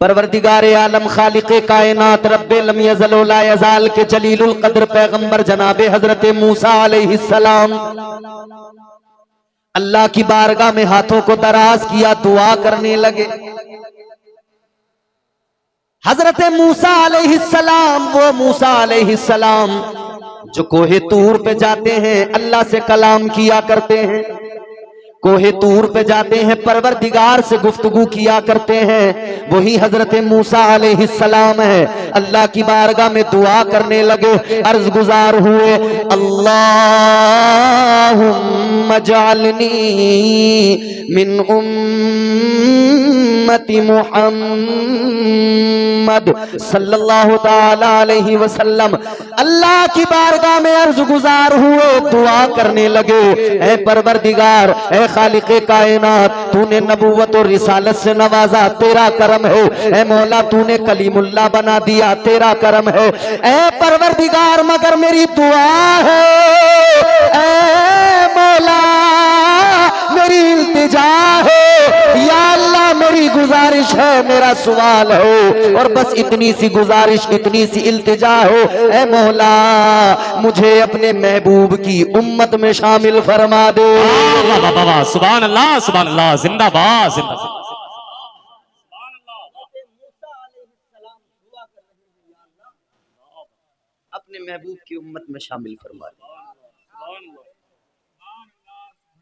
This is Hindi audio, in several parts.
परवरदिगार आलम खालिक़े कायनात रब्बे लम यज़ल व ला यज़ाल के जलीलुल क़द्र पैगंबर जनाबे हजरत मूसा अलैहिस्सलाम अल्लाह की बारगाह में हाथों को दराज किया, दुआ करने लगे। हजरत मूसा अलैहिस्सलाम, वो मूसा अलैहिस्सलाम जो कोहे तूर पे जाते हैं, अल्लाह से कलाम किया करते हैं, कोहे तूर पे जाते हैं, परवरदिगार से गुफ्तगू किया करते हैं, वही हजरत मूसा अलैहिस्सलाम है। अल्लाह की बारगाह में दुआ करने लगे, अर्ज गुजार हुए, अल्लाहुम्मा जअलनी मिन उम्मति मुहम्मद सल्लल्लाहु ताला अलैहि वसल्लम। अल्लाह की बारगाह में अर्ज गुजार हुए, दुआ करने लगे, ऐ परवरदिगार, ऐ खालिक़े कायनात, तूने नबूवत और रिसालत से नवाजा, तेरा करम है। ऐ मौला, तूने कलीमुल्लाह बना दिया, तेरा करम है। ऐ परवरदिगार, मगर मेरी दुआ है, ऐ मौला मेरी इल्तिजा है, या अल्लाह मेरी गुजारिश है, मेरा सवाल हो, और बस इतनी सी गुजारिश, इतनी सी इल्तिजा हो, ऐ मौला मुझे अपने महबूब की उम्मत में शामिल फरमा दे। सुभान अल्लाह, सुभान अल्लाह, जिंदाबाद जिंदाबाद। अपने महबूब की उम्मत में शामिल फरमा दे।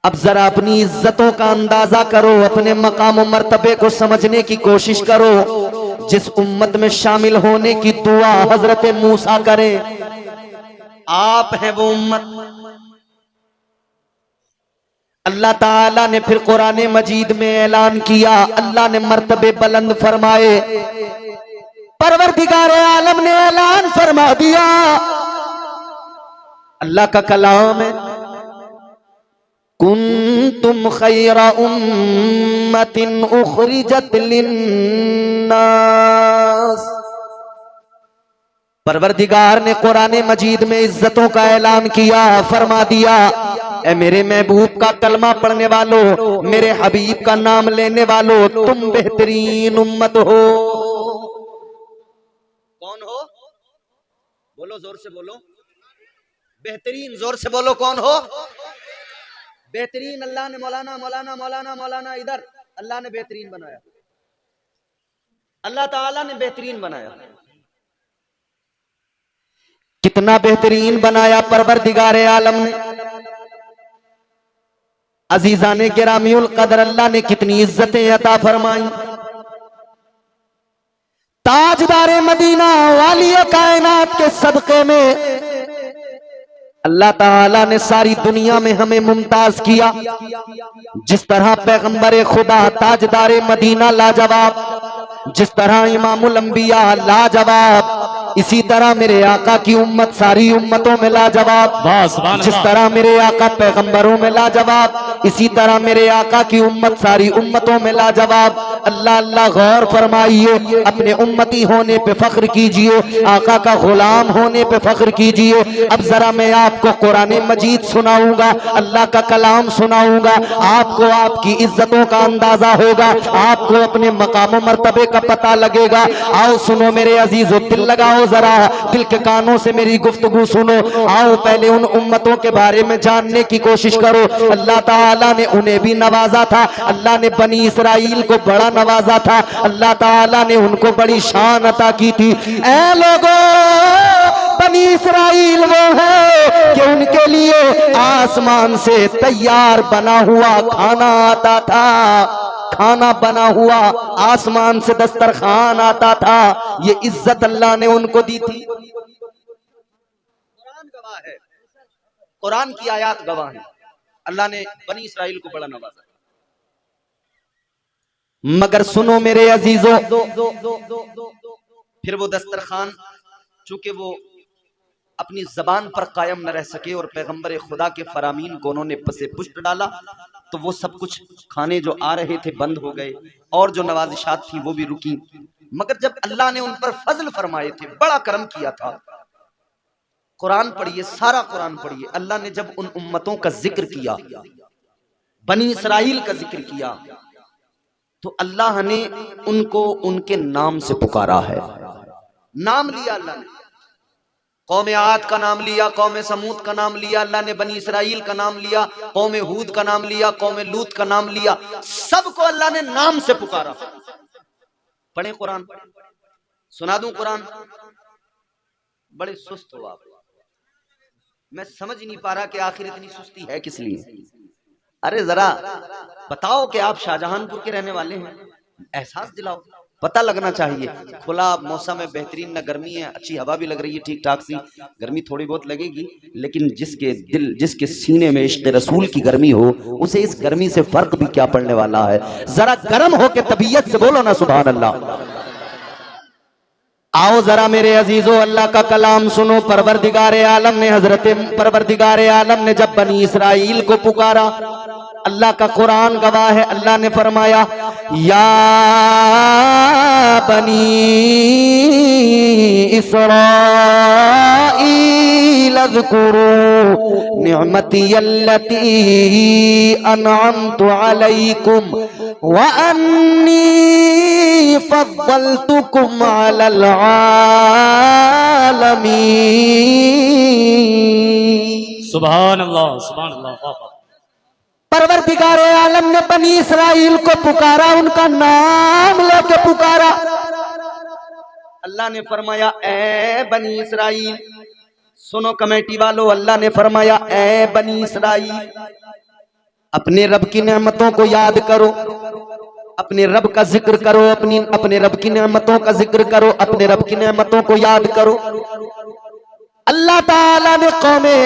अब जरा अपनी इज्जतों का अंदाजा करो, अपने मकाम और मर्तबे को समझने की कोशिश करो। जिस उम्मत में शामिल होने की दुआ हजरत मूसा करें, आप हैं वो उम्मत। अल्लाह ताला ने फिर कुरान मजीद में ऐलान किया, अल्लाह ने मर्तबे बुलंद फरमाए, परवरदिगार आलम ने ऐलान फरमा दिया, अल्लाह का कलाम है, कुंतुम खैरा उम्मतिन उखरिजत लिन्नास। परवरदिगार ने कुरान मजीद में इज्जतों का ऐलान किया, फरमा दिया, ए मेरे महबूब का कलमा पढ़ने वालों, मेरे हबीब का नाम लेने वालों, तुम बेहतरीन उम्मत हो। कौन हो? बोलो, जोर से बोलो, बेहतरीन, जोर से बोलो, कौन हो? बेहतरीन। अल्लाह ने मौलाना मौलाना मौलाना मौलाना इधर, अल्लाह ने बेहतरीन बनाया, अल्लाह ताला ने बेहतरीन बनाया। कितना बेहतरीन बनाया परवरदिगार आलम ने। अजीजाने गिरामीउल कदर, अल्लाह ने कितनी इज्जतें अता फरमाई। ताजदारे मदीना वालिए कायनात के सदके में अल्लाह ताला ने सारी दुनिया में हमें मुमताज किया। जिस तरह पैगंबर खुदा ताजदारे मदीना लाजवाब, जिस तरह इमामुल अंबिया लाजवाब, इसी तरह मेरे आका की उम्मत सारी उम्मतों में लाजवाब। जिस तरह मेरे आका पैगंबरों में लाजवाब, इसी तरह मेरे आका की उम्मत सारी उम्मतों में लाजवाब। अल्लाह अल्लाह गौर फरमाइए, अपने उम्मती होने पे फख्र कीजिए, आका का गुलाम होने पे फख्र कीजिए। अब जरा मैं आपको कुरान मजीद सुनाऊंगा, अल्लाह का कलाम सुनाऊंगा, आपको आपकी इज्जतों का अंदाजा होगा, आपको अपने मकाम मर्तबे का पता लगेगा। आओ सुनो मेरे अजीजो, दिल लगाओ, जरा दिल के कानों से मेरी गुफ्तगू सुनो। आओ पहले उन उम्मतों के बारे में जानने की कोशिश करो। अल्लाह ताला ने उन्हें भी नवाजा था, अल्लाह ने बनी इसराइल को बड़ा नवाजा था, अल्लाह ताला ने उनको बड़ी शान अता की थी। ऐ लोगों, बनी इसराइल वो है कि उनके लिए आसमान से तैयार बना हुआ खाना आता था, खाना बना हुआ आसमान से दस्तरखान आता था। ये इज्जत अल्लाह ने उनको दी थी। कुरान गवाह है, कुरान की आयत गवाह है, अल्लाह ने बनी इसराइल को बड़ा नवाजा। मगर सुनो मेरे अजीजों, फिर वो दस्तरखान, चूंकि वो अपनी जबान पर कायम न रह सके और पैगंबर खुदा के फरामीन को उन्होंने पसे पुष्ट डाला, तो वो सब कुछ खाने जो आ रहे थे बंद हो गए, और जो नवाजिशात थी वो भी रुकी। मगर जब अल्लाह ने उन पर फजल फरमाए थे, बड़ा करम किया था। कुरान पढ़िए, सारा कुरान पढ़िए। अल्लाह ने जब उन उम्मतों का जिक्र किया, बनी इसराइल का जिक्र किया, तो अल्लाह ने उनको उनके नाम से पुकारा है। नाम लिया अल्लाह ने, कौम आद का नाम लिया, कौम समूद का नाम लिया, अल्लाह ने बनी इसराइल का नाम लिया, कौम हूद का नाम लिया, कौम लूत का नाम लिया, सबको अल्लाह ने नाम से पुकारा। पढ़े कुरान, सुना दूं कुरान? बड़े सुस्त हो आप, मैं समझ नहीं पा रहा कि आखिर इतनी सुस्ती है किस लिए। अरे जरा बताओ कि आप शाहजहानपुर के रहने वाले हैं, एहसास दिलाओ, पता लगना चाहिए। खुला मौसम है, बेहतरीन, ना गर्मी है, अच्छी हवा भी लग रही है ठीक ठाक सी, गर्मी थोड़ी बहुत लगेगी, लेकिन जिसके दिल, जिसके सीने में इश्क़ रसूल की गर्मी हो, उसे इस गर्मी से फर्क भी क्या पड़ने वाला है। जरा गर्म हो के तबीयत से बोलो ना सुभान अल्लाह। आओ जरा मेरे अजीजों, अल्लाह का कलाम सुनो। परवरदिगारे आलम ने, हजरत परवरदिगारे आलम ने जब बनी इसराइल को पुकारा, अल्लाह का कुरान गवाह है, अल्लाह ने फरमाया या बनी इस्राईल अज़कुरू निअमती अल्लती अनअमतु अलैकुम व अन्नी फद्दलतुकुम अलल आलमीन। सुभान अल्लाह, सुभान अल्लाह। परवरदिगार आलम ने बनी इसराइल को पुकारा, उनका नाम लेके पुकारा। अल्लाह ने फरमाया ए बनी इसराइल, सुनो कमेटी वालों, अल्लाह ने फरमाया ए बनी इसराइल, अपने रब की नेमतों को याद करो, अपने रब का जिक्र करो, अपने रब की नेमतों का जिक्र करो, अपने रब की नेमतों को याद करो। अल्लाह ताला ने कौमे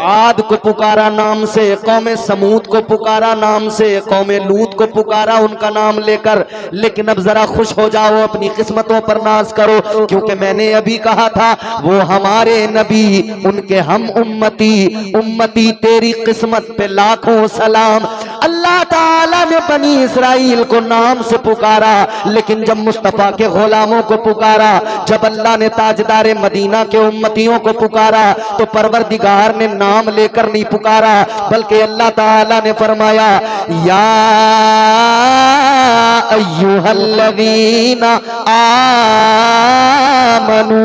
आद को पुकारा नाम से, कौमे समूद को पुकारा नाम से, कौमे लूत को पुकारा उनका नाम लेकर। लेकिन अब जरा खुश हो जाओ, अपनी किस्मतों पर नाज करो, क्योंकि मैंने अभी कहा था वो हमारे नबी, उनके हम उम्मती, उम्मती तेरी किस्मत पे लाखों सलाम। अल्लाह ताला ने बनी इसराइल को नाम से पुकारा, लेकिन जब मुस्तफा के गुलामों को पुकारा, जब अल्लाह ने ताजदारे मदीना के उम्मतियों को पुकारा, तो परवरदिगार ने नाम लेकर नहीं पुकारा, बल्कि अल्लाह ताला ने फरमाया या अय्युहल्लज़ीना आमनू।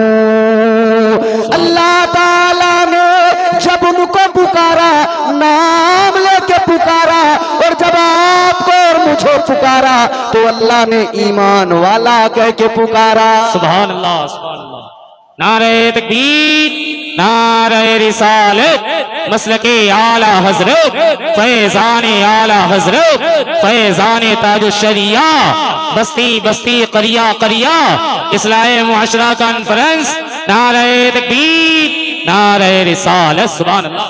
अल्लाह ताला ने जब उनको पुकारा, नाम लेके पुकारा, और जब आपको और मुझे पुकारा, तो अल्लाह ने ईमान वाला कह के पुकारा। सुभान अल्लाह, सुभान अल्लाह। नारे तकबीर, नारे रिसालत, मसलके आला हजरत, फैजाने आला हजरत, फैजाने ताजुश्शरिया, बस्ती बस्ती करिया करिया, इस्लाहे मुआशरा कॉन्फ्रेंस। नारे तकबीर, नारे रिसालत, सुभान अल्लाह।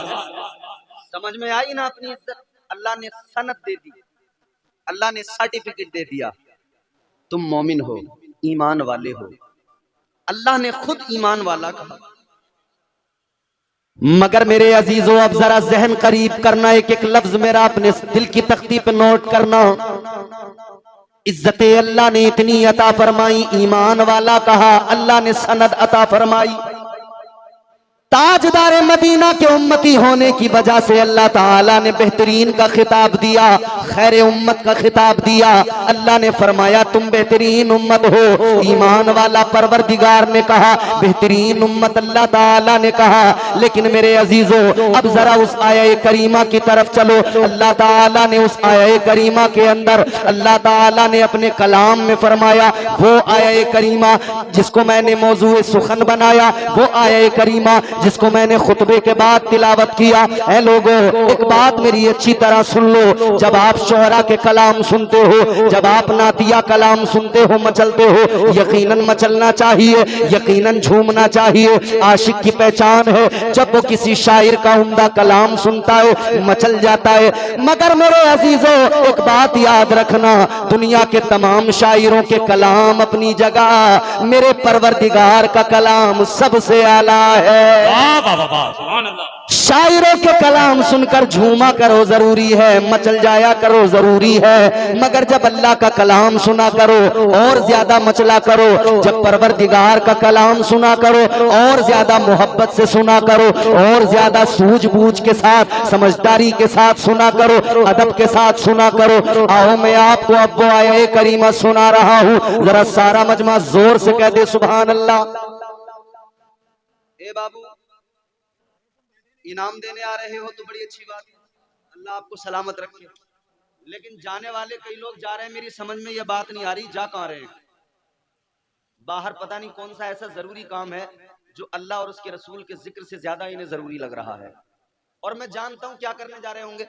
समझ में आई ना अपनी इज्जत? अल्लाह ने सनद दे दी, अल्लाह ने सर्टिफिकेट दे दिया, तुम मोमिन हो, ईमान वाले हो। अल्लाह ने खुद ईमान वाला कहा। मगर मेरे अजीजों, अब जरा जहन करीब करना, एक एक लफ्ज मेरा अपने दिल की तख्ती पे नोट करना। इज्जत अल्लाह ने इतनी अता फरमाई, ईमान वाला कहा, अल्लाह ने सनद अता फरमाई। ताजदार मदीना के उम्मती होने की वजह से अल्लाह ताला ने बेहतरीन का खिताब दिया, खैर उम्मत का खिताब दिया। अल्लाह ने फरमाया तुम बेहतरीन उम्मत हो। ईमान वाला परवरदिगार ने कहा, बेहतरीन उम्मत अल्लाह ताला ने कहा। लेकिन मेरे अजीजों, अब जरा उस आया करीमा की तरफ चलो। अल्लाह ताला ने उस आया करीमा के अंदर अल्लाह ताला ने अपने कलाम में फरमाया, वो आया करीमा जिसको मैंने मौजू सुखन बनाया, वो आया करीमा जिसको मैंने खुतबे के बाद तिलावत किया। ऐ लोगों, एक बात मेरी अच्छी तरह सुन लो। जब आप शोहरा के कलाम सुनते हो, जब आप नातिया कलाम सुनते हो, मचलते हो, यकीनन मचलना चाहिए, यकीनन झूमना चाहिए। आशिक की पहचान है जब वो किसी शायर का उम्दा कलाम सुनता है, मचल जाता है। मगर मेरे अजीजों, एक बात याद रखना, दुनिया के तमाम शायरों के कलाम अपनी जगह, मेरे परवरदिगार का कलाम सबसे आला है। वाह वाह वाह वाह, सुभान अल्लाह। शायरों के कलाम सुनकर झूमा करो जरूरी है, मचल जाया करो जरूरी है, मगर जब अल्लाह का कलाम सुना करो और ज्यादा मचला करो। जब परवरदिगार का कलाम सुना करो और ज्यादा मोहब्बत से सुना करो और ज्यादा सूझबूझ के साथ, समझदारी के साथ सुना करो, अदब के साथ सुना करो। आओ मैं आपको अब वो आया करीमा सुना रहा हूँ, जरा सारा मजमा जोर से कह दे सुभान अल्लाह। ए बाबू, इनाम देने आ रहे हो तो बड़ी अच्छी बात है, अल्लाह आपको सलामत रखे। लेकिन जाने वाले कई लोग जा रहे हैं, मेरी समझ में यह बात नहीं आ रही जा कहां रहे हैं। बाहर पता नहीं कौन सा ऐसा जरूरी काम है जो अल्लाह और उसके रसूल के जिक्र से ज्यादा इन्हें जरूरी लग रहा है। और मैं जानता हूं क्या करने जा रहे होंगे।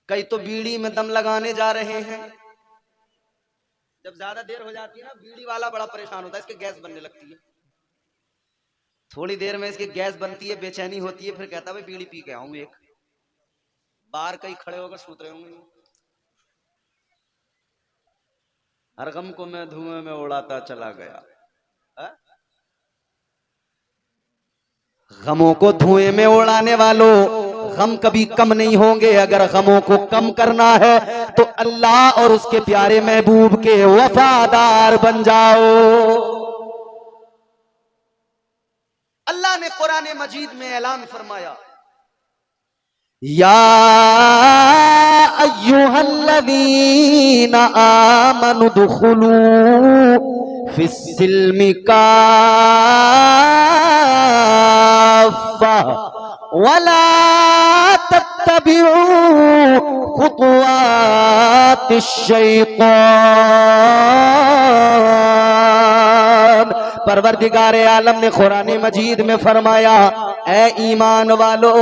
कई तो बीड़ी में दम लगाने जा रहे हैं। जब ज्यादा देर हो जाती है ना, बीड़ी वाला बड़ा परेशान होता है, इसके गैस बनने लगती है। थोड़ी देर में इसकी गैस बनती है, बेचैनी होती है, फिर कहता है भाई बीड़ी पी के आऊं एक। बाहर कहीं खड़े होकर सूत रहे होंगे। हर गम को मैं धुएं में उड़ाता चला गया। है? गमों को धुएं में उड़ाने वालों, गम कभी कम नहीं होंगे। अगर गमों को कम करना है तो अल्लाह और उसके प्यारे महबूब के वफादार बन जाओ। अल्लाह ने कुरान मजीद में ऐलान फरमाया, या अय्युहल्लज़ीना आमनु दुखुलू फिस्सिल्मि काफ़्फ़ा वला तत्तबिऊ खुतुवातिश शैतान। परवरदिगारे आलम ने कुरान मजीद में फरमाया, ए ईमान वालो,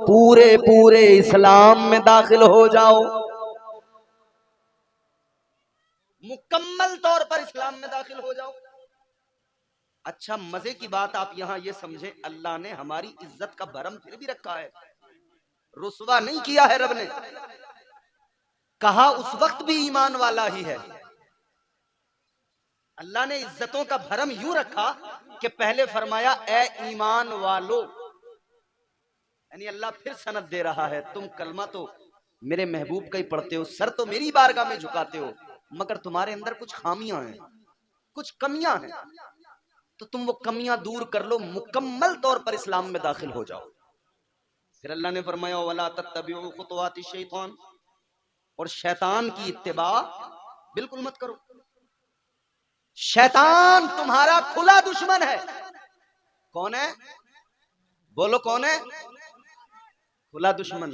पूरे पूरे इस्लाम में दाखिल हो जाओ। मुकम्मल तौर पर इस्लाम में दाखिल हो जाओ। अच्छा, मजे की बात आप यहां ये समझे, अल्लाह ने हमारी इज्जत का भरम फिर भी रखा है, रुसवा नहीं किया है। रब ने कहा उस वक्त भी ईमान वाला ही है। अल्लाह ने इज्जतों का भरम यूं रखा कि पहले फरमाया ए ईमान वालो, यानी अल्लाह फिर सनद दे रहा है, तुम कलमा तो मेरे महबूब का ही पढ़ते हो, सर तो मेरी बारगाह में झुकाते हो, मगर तुम्हारे अंदर कुछ खामियां हैं, कुछ कमियां हैं, तो तुम वो कमियां दूर कर लो, मुकम्मल तौर पर इस्लाम में दाखिल हो जाओ। फिर अल्लाह ने फरमाया वला तत्तबिउ खुतवाति शैतान, और शैतान की इत्तिबा बिल्कुल मत करो। शैतान तुम्हारा खुला दुश्मन है। कौन है? बोलो कौन है? खुला दुश्मन।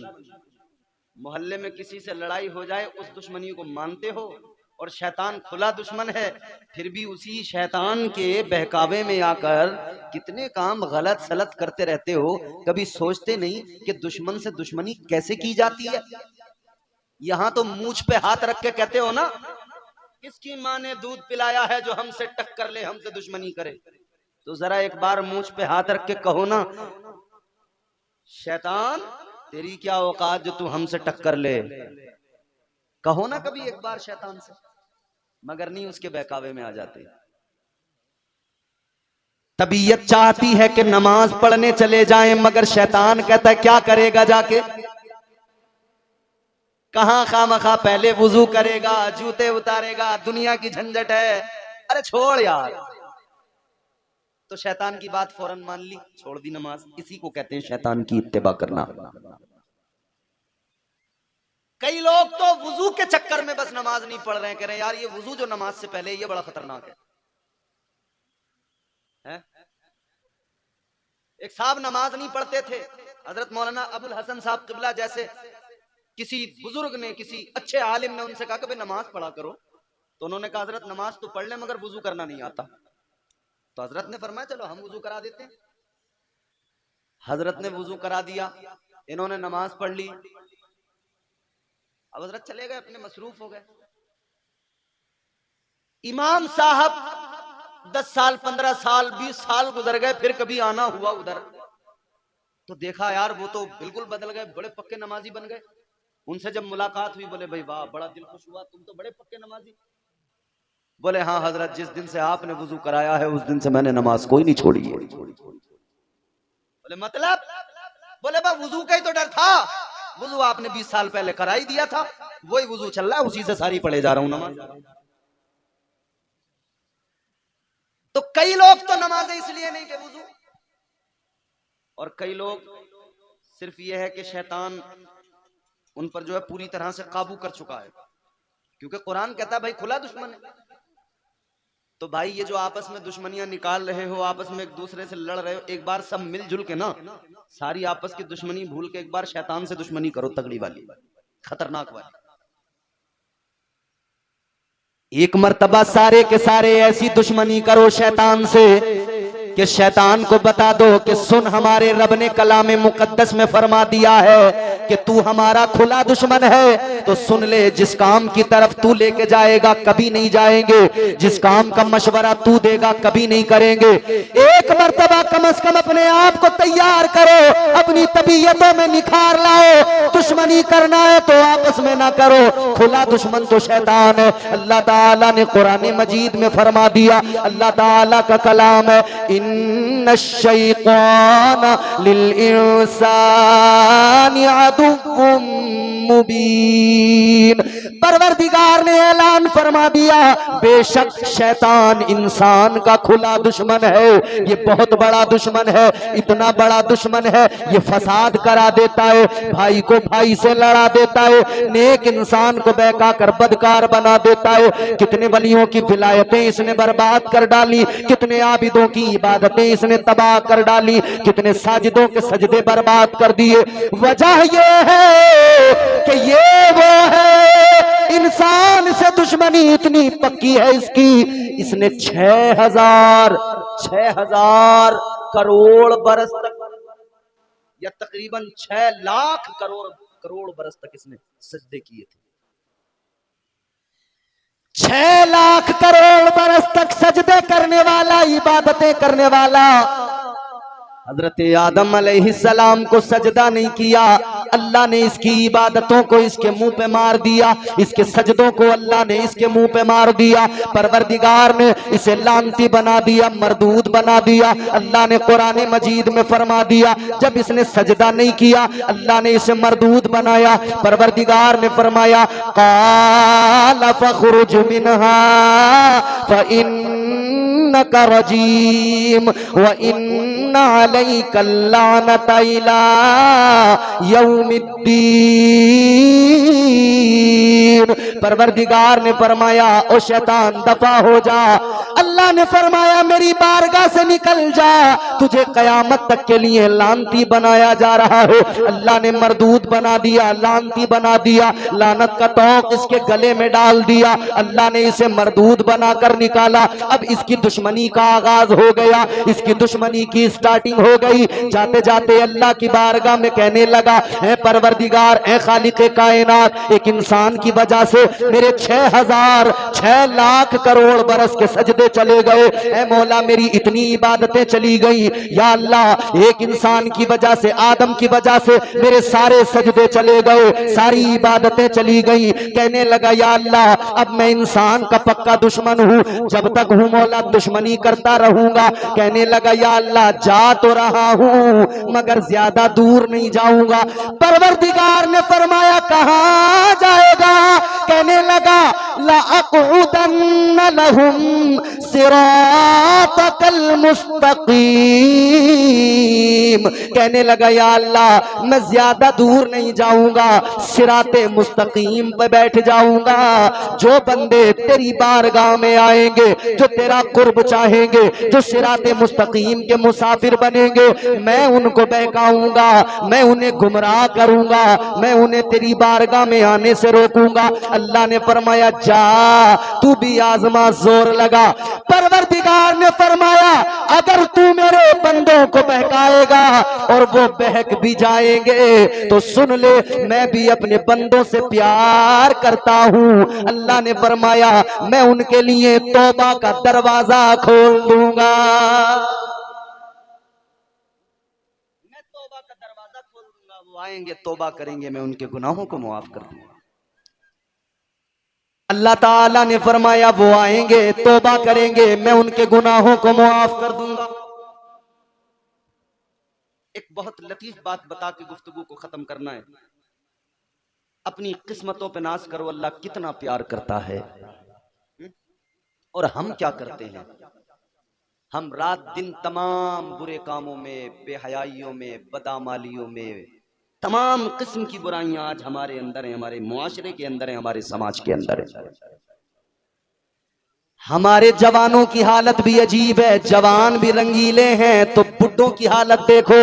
मोहल्ले में किसी से लड़ाई हो जाए, उस दुश्मनी को मानते हो, और शैतान खुला दुश्मन है, फिर भी उसी शैतान के बहकावे में आकर कितने काम गलत सलत करते रहते हो। कभी सोचते नहीं कि दुश्मन से दुश्मनी कैसे की जाती है। यहां तो मूंछ पे हाथ रख के कहते हो ना, किसकी माँ ने दूध पिलाया है जो हमसे टक्कर ले, हमसे दुश्मनी करे। तो जरा एक बार मूंछ पे हाथ रख के कहो ना, शैतान तेरी क्या औकात जो तू हमसे टक्कर ले। कहो ना कभी एक बार शैतान से, मगर नहीं, उसके बहकावे में आ जाते। तबीयत चाहती है कि नमाज पढ़ने चले जाएं, मगर शैतान कहता है क्या करेगा जाके, कहां खामखा पहले वुजू करेगा, जूते उतारेगा, दुनिया की झंझट है, अरे छोड़ यार। तो शैतान की बात फौरन मान ली, छोड़ दी नमाज। इसी को कहते हैं शैतान की इत्तिबा करना। कई लोग तो वुजू के चक्कर में बस नमाज नहीं पढ़ रहे हैं, कह रहे हैं यार ये वुजू जो नमाज से पहले, ये बड़ा खतरनाक है? एक साहब नमाज नहीं पढ़ते थे, हजरत मौलाना अबुल हसन साहब किबला जैसे किसी बुजुर्ग ने, किसी अच्छे आलिम ने उनसे कहा कि भाई नमाज पढ़ा करो। तो उन्होंने कहा हजरत नमाज तो पढ़ ले, मगर वुजू करना नहीं आता। तो हजरत ने फरमाया चलो हम वुजू करा देते हैं। हजरत ने वुजू करा दिया, इन्होंने नमाज पढ़ ली। अब हजरत चले गए, अपने मसरूफ हो गए। इमाम साहब 10 साल 15 साल 20 साल गुजर गए, फिर कभी आना हुआ उधर, तो देखा यार वो तो बिल्कुल बदल गए, बड़े पक्के नमाजी बन गए। उनसे जब मुलाकात हुई, बोले भाई वाह, बड़ा दिल खुश हुआ, तुम तो बड़े पक्के नमाजी। बोले हाँ हजरत, जिस दिन से आपने वुजू कराया है उस दिन से मैंने नमाज कोई नहीं छोड़ी है। बोले मतलब? बोले बा वुजू का ही तो डर था। वुजू आपने 20 साल पहले करा ही दिया था, वही वुजू चल रहा है, उसी से सारी पढ़े जा रहा हूं नमाज। तो कई लोग तो नमाजें इसलिए नहीं के वुजू, और कई लोग सिर्फ ये है कि शैतान उन पर जो है पूरी तरह से काबू कर चुका है, क्योंकि कुरान कहता है भाई खुला दुश्मन है। तो भाई ये जो आपस में दुश्मनियां निकाल रहे हो, आपस में एक दूसरे से लड़ रहे हो, एक बार सब मिलजुल के ना सारी आपस की दुश्मनी भूल के एक बार शैतान से दुश्मनी करो, तगड़ी वाली, खतरनाक वाली। एक मर्तबा सारे के सारे ऐसी दुश्मनी करो शैतान से कि शैतान को बता दो कि सुन, हमारे रब ने कलाम मुकद्दस में फरमा दिया है कि तू हमारा खुला दुश्मन है, तो सुन ले, जिस काम की तरफ तू लेके जाएगा कभी नहीं जाएंगे, जिस काम का मशवरा तू देगा कभी नहीं करेंगे। एक मर्तबा कम से कम अपने आप को तैयार करो, अपनी तबीयतों में निखार लाओ। दुश्मनी करना है तो आपस में ना करो, खुला दुश्मन तो शैतान है। अल्लाह ताला ने कुरान मजीद में फरमा दिया, अल्लाह ताला का कलाम है, इन्नश शैतान लिल इंसानी अदुव्वुम मुबीन। परवरदिगार ने ऐलान फरमा दिया, बेशक शैतान इंसान का खुला दुश्मन है। ये बहुत बड़ा दुश्मन है, इतना बड़ा दुश्मन है, ये फसाद करा देता है, भाई को भाई से लड़ा देता है, नेक इंसान को बहका कर बदकार बना देता है। कितने वलियों की विलायतें इसने बर्बाद कर डाली, कितने आबिदों की इबादतें इसने तबाह कर डाली, कितने साजिदों के सजदे बर्बाद कर दिए। वजह यह है कि ये वो है, इंसान से दुश्मनी इतनी पक्की है इसकी, इसने 6000 करोड़ बरस तक, या तकरीबन 6 लाख करोड़ बरस तक इसने सजदे किए थे। 6 लाख करोड़ बरस तक सजदे करने वाला, इबादतें करने वाला, हजरत आदम अलैहिस्सलाम को सजदा नहीं किया, अल्लाह ने इसकी इबादतों को इसके मुंह पे मार दिया, इसके सजदों को अल्लाह ने इसके मुंह पे मार दिया। परवरदिगार ने इसे लानती बना दिया, मरदूद बना दिया। अल्लाह ने कुरान मजीद में फरमा दिया, जब इसने सजदा नहीं किया अल्लाह ने इसे मरदूद बनाया। परवरदिगार ने फरमाया, क़ाल फ़ख़्रुज मिन्हा फ़इन्नका रजीम व इन्ना अलैका लानता इला यौमिद्दीन। परवरदिगार ने फरमाया, ओ शैतान दफा हो जा। अल्लाह ने फरमाया, मेरी बारगाह से निकल जा, तुझे कयामत तक के लिए लानती बनाया जा रहा है। अल्लाह ने मरदूद बना दिया, लानती बना दिया, लानत का तौक इसके गले में डाल दिया। अल्लाह ने इसे मरदूद बनाकर निकाला। अब इसकी दुश्मनी का आगाज हो गया, इसकी दुश्मनी की स्टार्टिंग हो गई। जाते जाते अल्लाह की बारगाह में कहने लगा, ऐ परवरदिगार, ऐ खालिक़े कायनात, एक इंसान की वजह से मेरे 6 लाख करोड़ बरस के सजदे चले गए। ऐ मौला, मेरी इतनी इबादतें चली गई। या अल्लाह, एक इंसान की वजह से, आदम की वजह से मेरे सारे सजदे चले गए, सारी इबादतें चली गई। कहने लगा, या अल्लाह, अब मैं इंसान का पक्का दुश्मन हूँ, जब तक हूँ मौला दुश्मनी करता रहूंगा। कहने लगा, या अल्लाह, जा तो रहा हूँ मगर ज्यादा दूर नहीं जाऊंगा। परवरदिगार ने फरमाया, कहाँ जाएगा? कहने लगा, ला अक़उदन्न लहुम सिरातकल मुस्तक़ीम। कहने लगा, या अल्लाह, मैं ज्यादा दूर नहीं जाऊंगा, सिराते मुस्तकीम पे बैठ जाऊंगा। जो बंदे तेरी बारगाह में आएंगे, जो तेरा कुर्ब चाहेंगे, जो सिराते मुस्तकीम के मुसाफिर बनेंगे, मैं उनको बहकाऊंगा, मैं उन्हें गुमराह करूंगा, मैं उन्हें तेरी बारगाह में आने से रोकूंगा। अल्लाह ने फरमाया, जा तू भी आजमा, जोर लगा। परवरदिगार ने फरमाया, अगर तू मेरे बंदों को बहकाएगा और वो बहक भी जाएंगे तो सुन ले, मैं भी अपने बंदों से प्यार करता हूं। अल्लाह ने फरमाया, मैं उनके लिए तौबा का दरवाजा खोल दूंगा, मैं तौबा का दरवाजा खोल दूंगा। वो आएंगे, तौबा करेंगे, मैं उनके गुनाहों को मुआफ कर दूंगा। अल्लाह ताला ने फरमाया, वो आएंगे, तौबा करेंगे, मैं उनके गुनाहों को मुआफ कर दूंगा। एक बहुत लतीफ बात बता के गुफ्तगू को खत्म करना है। अपनी किस्मतों पे नाज करो, अल्लाह कितना प्यार करता है। और हम क्या करते हैं? हम रात दिन तमाम बुरे कामों में, बेहयाइयों में, बदामालियों में, तमाम किस्म की बुराइयां आज हमारे अंदर हैं, हमारे मुआशरे के अंदर है, हमारे समाज के अंदर है। हमारे जवानों की हालत भी अजीब है। जवान भी रंगीले हैं तो बुड्ढों की हालत देखो।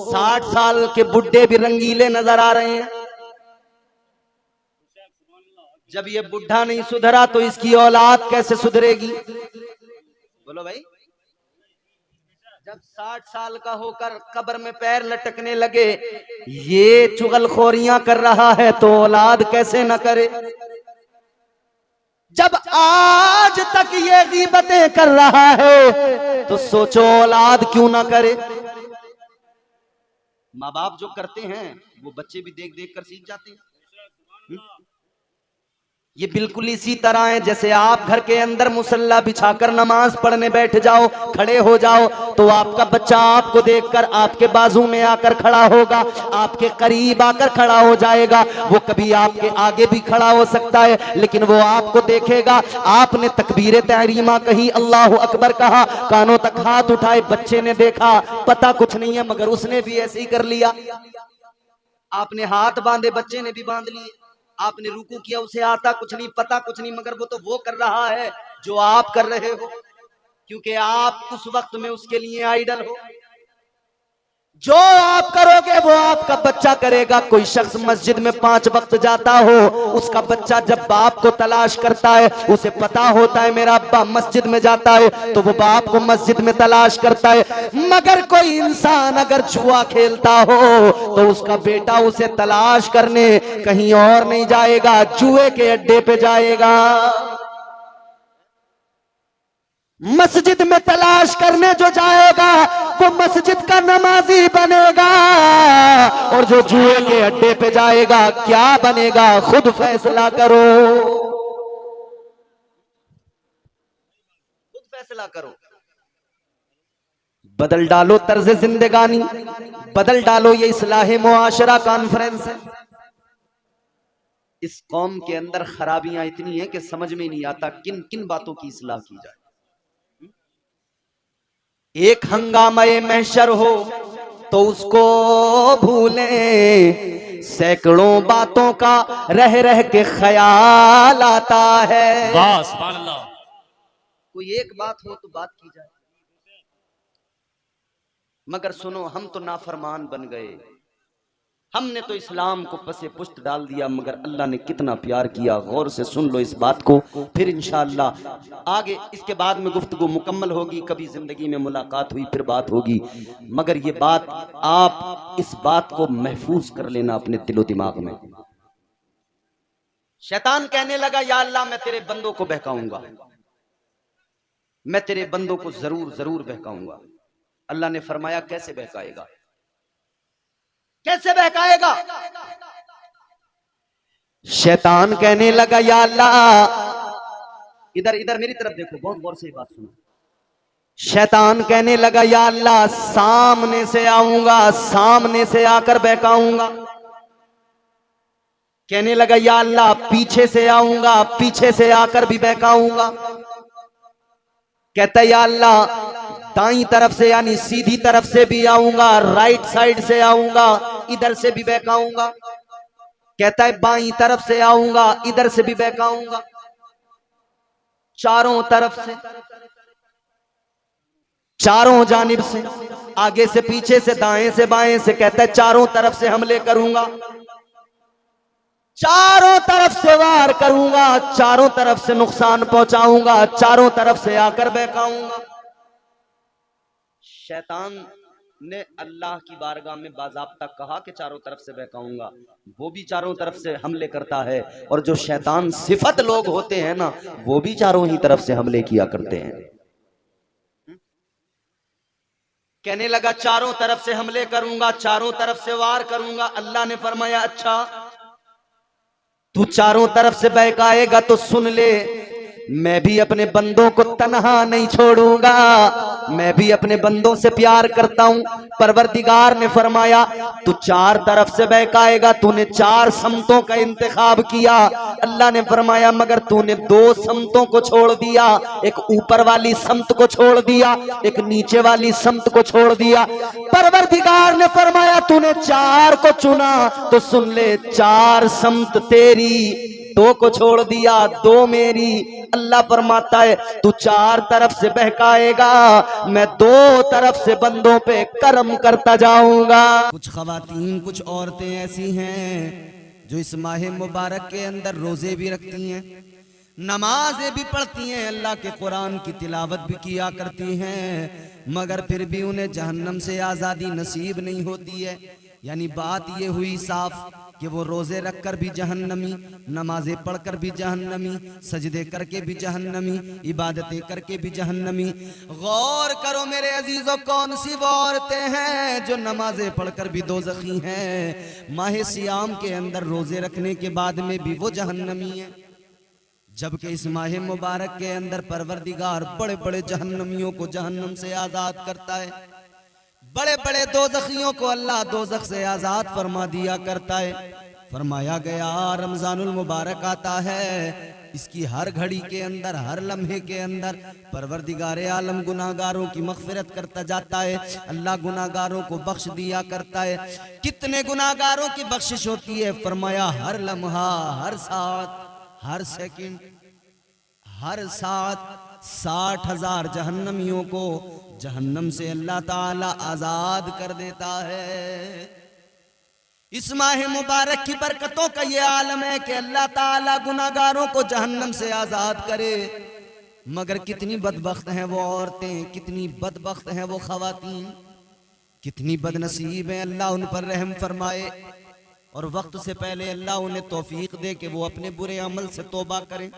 60 साल के बुड्ढे भी रंगीले नजर आ रहे हैं। जब ये बुढ़ा नहीं सुधरा तो इसकी औलाद कैसे सुधरेगी? बोलो भाई। जब 60 साल का होकर कब्र में पैर लटकने लगे, ये चुगलखोरियां कर रहा है तो औलाद कैसे न करे? जब आज तक ये गीबतें कर रहा है तो सोचो औलाद क्यों ना करे? माँ बाप जो करते हैं वो बच्चे भी देख देख कर सीख जाते हैं। ये बिल्कुल इसी तरह है जैसे आप घर के अंदर मुसल्ला बिछाकर नमाज पढ़ने बैठ जाओ, खड़े हो जाओ, तो आपका बच्चा आपको देखकर आपके बाजू में आकर खड़ा होगा, आपके करीब आकर खड़ा हो जाएगा। वो कभी आपके आगे भी खड़ा हो सकता है, लेकिन वो आपको देखेगा। आपने तकबीर तहरीमा कही, अल्लाह अकबर कहा, कानों तक हाथ उठाए, बच्चे ने देखा, पता कुछ नहीं है मगर उसने भी ऐसे ही कर लिया। आपने हाथ बांधे, बच्चे ने भी बांध लिए। आपने रुकू किया, उसे आता कुछ नहीं, पता कुछ नहीं, मगर वो तो वो कर रहा है जो आप कर रहे हो, क्योंकि आप उस वक्त में उसके लिए आइडल हो। जो आप करोगे वो आपका बच्चा करेगा। कोई शख्स मस्जिद में 5 वक्त जाता हो, उसका बच्चा जब बाप को तलाश करता है, उसे पता होता है मेरा अब्बा मस्जिद में जाता है, तो वो बाप को मस्जिद में तलाश करता है। मगर कोई इंसान अगर जुआ खेलता हो तो उसका बेटा उसे तलाश करने कहीं और नहीं जाएगा, जुए के अड्डे पे जाएगा। मस्जिद में तलाश करने जो जाएगा वो मस्जिद का नमाजी बनेगा, और जो जुए के अड्डे पे जाएगा क्या बनेगा? खुद फैसला करो, खुद फैसला करो। बदल डालो तर्ज जिंदगानी, बदल डालो। ये इस्लाह मुआशरा कॉन्फ्रेंस है। इस कौम के अंदर खराबियां इतनी हैं कि समझ में नहीं आता किन किन बातों की इस्लाह की जाए। एक हंगामे महशर हो तो उसको भूलें, सैकड़ों बातों का रह रह के ख्याल आता है। वाह सुभान अल्लाह। कोई एक बात हो तो बात की जाए, मगर सुनो, हम तो नाफरमान बन गए। हमने तो इस्लाम को पसे पुष्ट डाल दिया, मगर अल्लाह ने कितना प्यार किया। गौर से सुन लो इस बात को, फिर इंशाअल्लाह आगे इसके बाद में गुफ्तगू मुकम्मल होगी। कभी जिंदगी में मुलाकात हुई फिर बात होगी, मगर ये बात आप इस बात को महफूज कर लेना अपने दिलो दिमाग में। शैतान कहने लगा, या अल्लाह मैं तेरे बंदों को बहकाऊंगा, मैं तेरे बंदों को जरूर जरूर बहकाऊंगा। अल्लाह ने फरमाया, कैसे बहकाएगा, कैसे बहकाएगा? शैतान कहने लगा, या अल्लाह, इधर इधर मेरी तरफ देखो, बहुत गौर से बात सुनो। शैतान कहने लगा, या अल्लाह, सामने से आऊंगा, सामने से आकर बहकाऊंगा। कहने लगा, या अल्लाह, पीछे से आऊंगा, पीछे से आकर भी बहकाऊंगा। कहता, या अल्लाह, दाईं तरफ से यानी सीधी तरफ से भी आऊंगा, राइट साइड से आऊंगा, इधर से भी बहकाऊंगा। कहता है, बाईं तरफ से आऊंगा, इधर से भी बहकाऊंगा, चारों तरफ से, चारों जानिब से, आगे से पीछे से, दाएं से बाएं से। कहता है, चारों तरफ से हमले करूंगा, चारों तरफ से वार करूंगा, चारों तरफ से नुकसान पहुंचाऊंगा, चारों तरफ से आकर बहकाऊंगा। शैतान ने अल्लाह की बारगाह में बाज़ाब्ता कहा कि चारों तरफ से बहकाऊंगा, वो भी चारों तरफ से हमले करता है। और जो शैतान सिफत लोग होते हैं ना, वो भी चारों ही तरफ से हमले किया करते हैं। कहने लगा, चारों तरफ से हमले करूंगा, चारों तरफ से वार करूंगा। अल्लाह ने फरमाया, अच्छा तू चारों तरफ से बहकाएगा तो सुन ले, मैं भी अपने बंदों को तन्हा नहीं छोड़ूंगा, मैं भी अपने बंदों से प्यार करता हूं। परवरदिगार ने फरमाया तू चार तरफ से बहकाएगा, तूने चार समतों का इंतखाब किया। अल्लाह ने फरमाया मगर तूने दो समतों को छोड़ दिया, एक ऊपर वाली समत को छोड़ दिया, एक नीचे वाली समत को छोड़ दिया। परवरदिगार ने फरमाया तूने चार को चुना तो सुन ले, चार समत तेरी, दो को छोड़ दिया, दो मेरी। अल्लाह फरमाता है तू चार तरफ से बहकाएगा, मैं दो तरफ से बंदों पे करम करता जाऊंगा। कुछ खवातीन, कुछ औरतें ऐसी हैं जो इस माह मुबारक के अंदर रोजे भी रखती हैं, नमाजें भी पढ़ती हैं, अल्लाह के कुरान की तिलावत भी किया करती हैं, मगर फिर भी उन्हें जहन्नम से आज़ादी नसीब नहीं होती है। यानी बात ये हुई साफ कि वो रोजे रखकर भी जहन्नमी, नमाजें पढ़कर भी जहन्नमी, सजदे करके भी जहन्नमी, इबादतें करके भी जहन्नमी। गौर करो मेरे अजीजों, कौन सी वो औरतें हैं जो नमाजें पढ़कर भी दोज़खी हैं, माह सियाम के अंदर रोजे रखने के बाद में भी वो जहन्नमी है। जबकि इस माह मुबारक के अंदर परवरदिगार बड़े बड़े जहन्नमियों को जहन्नम से आजाद करता है, बड़े बड़े दोज़खियों को अल्लाह दोज़ख से आजाद फरमा दिया करता है। फरमाया गया रमजानुल मुबारक आता है, इसकी हर घड़ी के अंदर, हर लम्हे के अंदर परवरदिगार आलम गुनाहगारों की मग़फ़िरत करता जाता है, अल्लाह गुनाहगारों को बख्श दिया करता है। कितने गुनाहगारों की बख्शिश होती है? फरमाया हर लम्हा, हर साथ, हर सेकंड, हर साथ 60,000 जहन्नमियों को जहन्नम से अल्लाह ताला आजाद कर देता है। इस माह मुबारक की बरकतों का ये आलम है कि अल्लाह ताला गुनाहगारों को जहन्नम से आजाद करे। मगर कितनी बदबख्त हैं वो औरतें, कितनी बदबख्त हैं वो खवातीन, कितनी बदनसीब हैं। अल्लाह उन पर रहम फरमाए और वक्त से पहले अल्लाह उन्हें तौफीक दे कि वो अपने बुरे अमल से तौबा करें।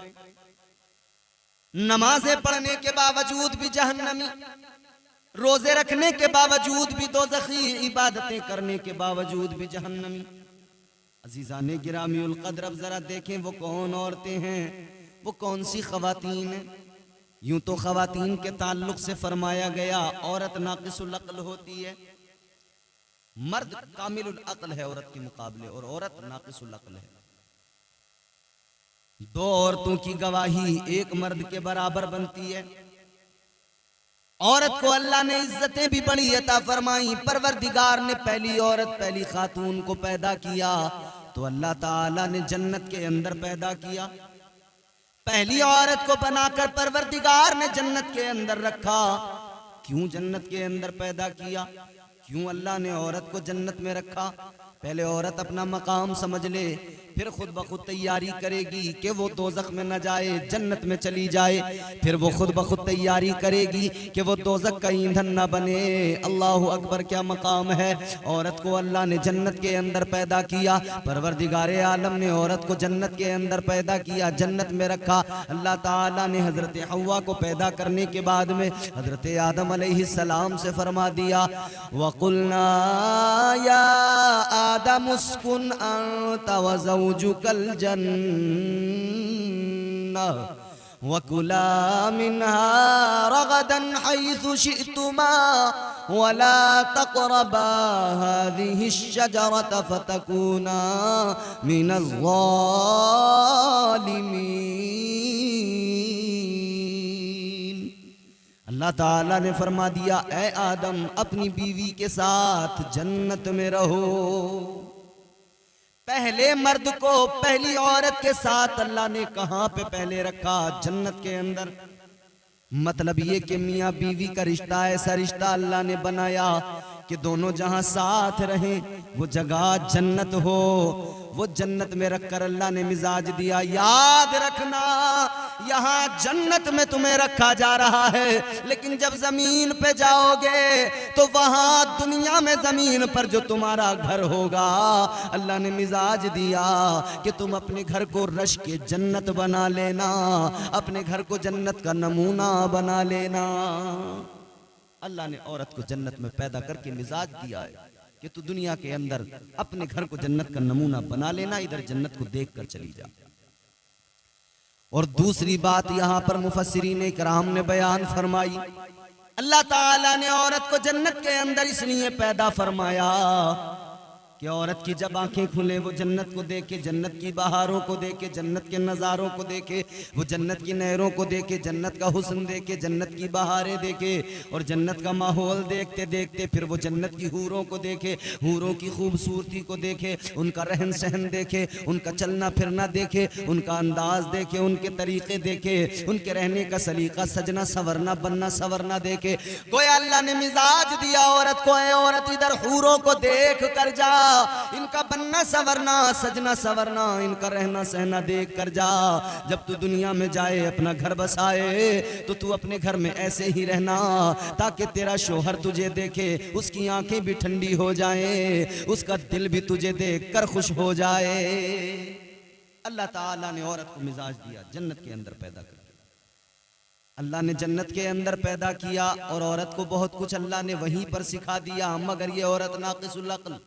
नमाजें पढ़ने के बावजूद भी जहन्नमी, रोजे रखने के बावजूद भी दोज़खी, इबादतें करने के बावजूद भी जहन्नमी। अजीज़ाने गिरामीउल क़द्र, अब जरा देखें वो कौन औरतें हैं, वो कौन सी खवातीन हैं। यूं तो खवातीन के ताल्लुक से फरमाया गया औरत नाक़िसुल अक़्ल होती है, मर्द कामिलुल अक़्ल है औरत के मुकाबले, और औरत नाक़िसुल अक़्ल है। दो औरतों की गवाही एक मर्द के बराबर बनती है। औरत को अल्लाह ने इज्जतें भी बड़ी अता फरमाई। परवरदिगार ने पहली औरत, पहली खातून को पैदा किया तो अल्लाह ताला ने जन्नत के अंदर पैदा किया। पहली औरत को बनाकर परवरदिगार ने जन्नत के अंदर रखा। क्यों जन्नत के अंदर पैदा किया? क्यों अल्लाह ने औरत को जन्नत में रखा? पहले औरत अपना मकाम समझ ले, फिर खुद ब खुद तैयारी करेगी कि वो दोज़ख में न जाए, जन्नत में चली जाए। फिर वो खुद ब खुद तैयारी करेगी कि वो दोज़ख का ईंधन न बने। अल्लाहु अकबर, क्या मकाम है। औरत को अल्लाह ने जन्नत के अंदर पैदा किया। परवरदिगार आलम ने औरत को जन्नत के अंदर पैदा किया, जन्नत में रखा। अल्लाह ताला ने हज़रत हव्वा को पैदा करने के बाद में हज़रत आदम अलैहिस्सलाम से फरमा दिया, वक़ुलना या आदम उस्कुन अंत व ज़ौजुकल जन्नह वकुला मिन्हा रगदन हैसु शिअ्तुमा वला तक़रबा हाज़िहि अश्शजरत फतकूना मिनज़ ज़ालिमीन। अल्लाह ताला ने फरमा दिया, ऐ आदम अपनी बीवी के साथ जन्नत में रहो। पहले मर्द को पहली औरत के साथ अल्लाह ने कहां पे पहले रखा? जन्नत के अंदर। मतलब ये कि मियाँ बीवी का रिश्ता ऐसा रिश्ता अल्लाह ने बनाया कि दोनों जहां साथ रहें वो जगह जन्नत हो। वो जन्नत में रखकर अल्लाह ने मिजाज दिया, याद रखना यहाँ जन्नत में तुम्हें रखा जा रहा है, लेकिन जब जमीन पे जाओगे तो वहां दुनिया में जमीन पर जो तुम्हारा घर होगा, अल्लाह ने मिजाज दिया कि तुम अपने घर को रश के जन्नत बना लेना, अपने घर को जन्नत का नमूना बना लेना। अल्लाह ने औरत को जन्नत में पैदा करके मिजाज दिया है कि तू दुनिया के अंदर अपने घर को जन्नत का नमूना बना लेना, इधर जन्नत को देख कर चली जा। और दूसरी बात यहाँ पर मुफस्सिरीन इकराम ने बयान फरमाई, अल्लाह ताला ने औरत को जन्नत के अंदर इसलिए पैदा फरमाया कि औरत की जब आंखें खुले वो जन्नत को देखे, जन्नत की बहारों को देखे, जन्नत के नज़ारों को देखे, वो जन्नत की नहरों को देखे, जन्नत का हुस्न देखे, जन्नत की बहारें देखे, और जन्नत का माहौल देखते देखते फिर वो जन्नत की हूरों को देखे, हूरों की खूबसूरती को देखे, उनका रहन सहन देखे, उनका चलना फिरना देखे, उनका अंदाज देखे, उनके तरीके देखे, उनके रहने का सलीका, सजना संवरना, बनना संवरना देखे। गोया अल्लाह ने मिजाज दिया औरत को, ऐ औरत इधर हूरों को देख कर जा, इनका बनना संवरना, सजना संवरना, इनका रहना सहना देख कर जा। जब तू दुनिया में जाए, अपना घर बसाए, तो तू अपने घर में ऐसे ही रहना ताकि तेरा शोहर तुझे देखे, उसकी आंखें भी ठंडी हो जाएं, उसका दिल भी तुझे देख कर खुश हो जाए। अल्लाह ताला ने औरत को मिजाज दिया, जन्नत के अंदर पैदा कर, अल्लाह ने जन्नत के अंदर पैदा किया, और औरत को बहुत कुछ अल्लाह ने वहीं पर सिखा दिया। मगर ये औरत नाक़िसुल अक़्ल,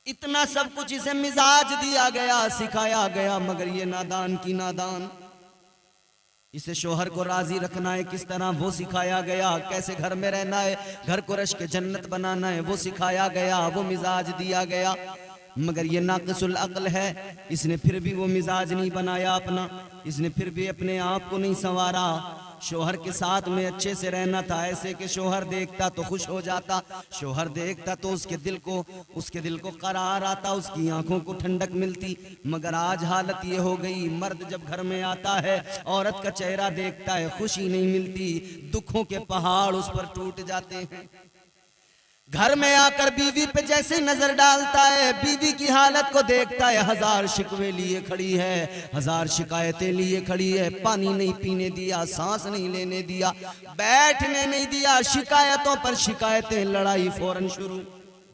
इतना सब कुछ इसे मिजाज दिया गया, सिखाया गया, मगर ये नादान की नादान। इसे शोहर को राजी रखना है किस तरह वो सिखाया गया, कैसे घर में रहना है, घर को रश के जन्नत बनाना है वो सिखाया गया, वो मिजाज दिया गया। मगर ये नाक़िसुल अक़्ल है, इसने फिर भी वो मिजाज नहीं बनाया अपना, इसने फिर भी अपने आप को नहीं संवारा। शोहर के साथ में अच्छे से रहना था, ऐसे कि शोहर देखता तो खुश हो जाता, शोहर देखता तो उसके दिल को करार आता, उसकी आंखों को ठंडक मिलती। मगर आज हालत ये हो गई, मर्द जब घर में आता है, औरत का चेहरा देखता है, खुशी नहीं मिलती, दुखों के पहाड़ उस पर टूट जाते हैं। घर में आकर बीवी पे जैसे नजर डालता है, बीवी की हालत को देखता है, हजार शिकवे लिए खड़ी है, हजार शिकायतें लिए खड़ी है, पानी नहीं पीने दिया, सांस नहीं लेने दिया, बैठने नहीं दिया, शिकायतों पर शिकायतें, लड़ाई फौरन शुरू,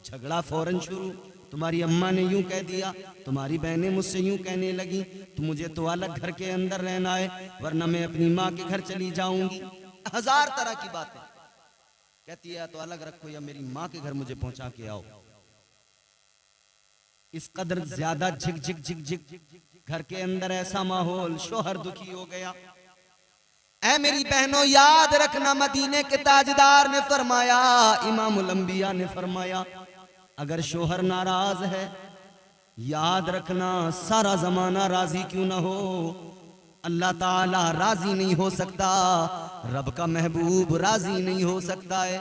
झगड़ा फौरन शुरू। तुम्हारी अम्मा ने यूं कह दिया, तुम्हारी बहनें मुझसे यूं कहने लगी, तो मुझे तो अलग घर के अंदर रहना है, वरना मैं अपनी माँ के घर चली जाऊंगी। हजार तरह की बातें कहती है, तो अलग रखो या मेरी माँ के घर मुझे पहुंचा के आओ। इस कदर ज्यादा झिक झिक झिक झिक घर के अंदर ऐसा माहौल, शोहर दुखी हो गया। ऐ मेरी बहनों, याद रखना, मदीने के ताजदार ने फरमाया, इमामुल अंबिया ने फरमाया, अगर शोहर नाराज है, याद रखना सारा जमाना राजी क्यों ना हो, अल्लाह ताला राजी नहीं हो सकता, रब का महबूब राजी नहीं हो सकता है।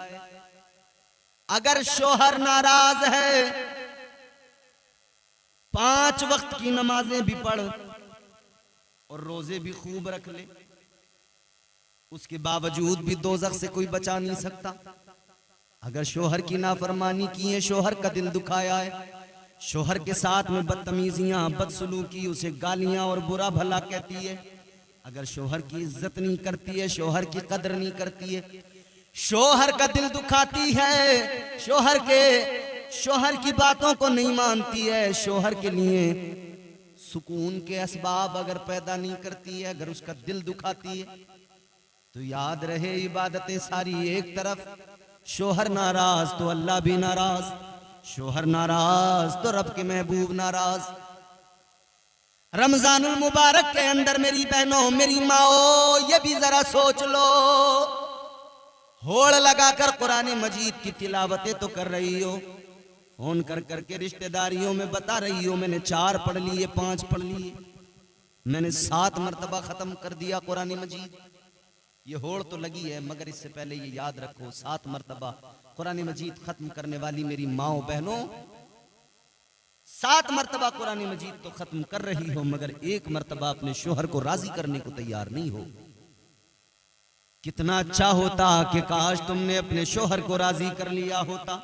अगर शोहर नाराज है, 5 वक्त की नमाजें भी पढ़ और रोजे भी खूब रख ले, उसके बावजूद भी दोज़ख से कोई बचा नहीं सकता। अगर शोहर की नाफरमानी की है, शोहर का दिल दुखाया है, शोहर के साथ में बदतमीजियां, बदसलूकी, उसे गालियां और बुरा भला कहती है, अगर शोहर की इज्जत नहीं करती है, शोहर की कदर नहीं करती है, शोहर का दिल दुखाती है, शोहर की बातों को नहीं मानती है, शोहर के लिए सुकून के असबाब अगर पैदा नहीं करती है, अगर उसका दिल दुखाती है, तो याद रहे इबादतें सारी एक तरफ, शोहर नाराज तो अल्लाह भी नाराज, शोहर नाराज तो रब के महबूब नाराज। रमजानुल मुबारक के अंदर मेरी बहनों, मेरी माओ, ये भी जरा सोच लो, होड़ लगाकर कुरान मजीद की तिलावतें तो कर रही हो, फोन कर करके रिश्तेदारियों में बता रही हो, मैंने 4 पढ़ लिए, 5 पढ़ लिए, मैंने 7 मरतबा खत्म कर दिया कुरान मजीद। ये होड़ तो लगी है, मगर इससे पहले ये याद रखो, 7 मरतबा कुरान मजीद खत्म करने वाली मेरी माओ बहनों, 7 मरतबा कुरान मजीद तो खत्म कर रही हो, मगर 1 मरतबा अपने शोहर को राजी करने को तैयार नहीं हो। कितना अच्छा होता कि काश तुमने अपने शोहर को राजी कर लिया होता,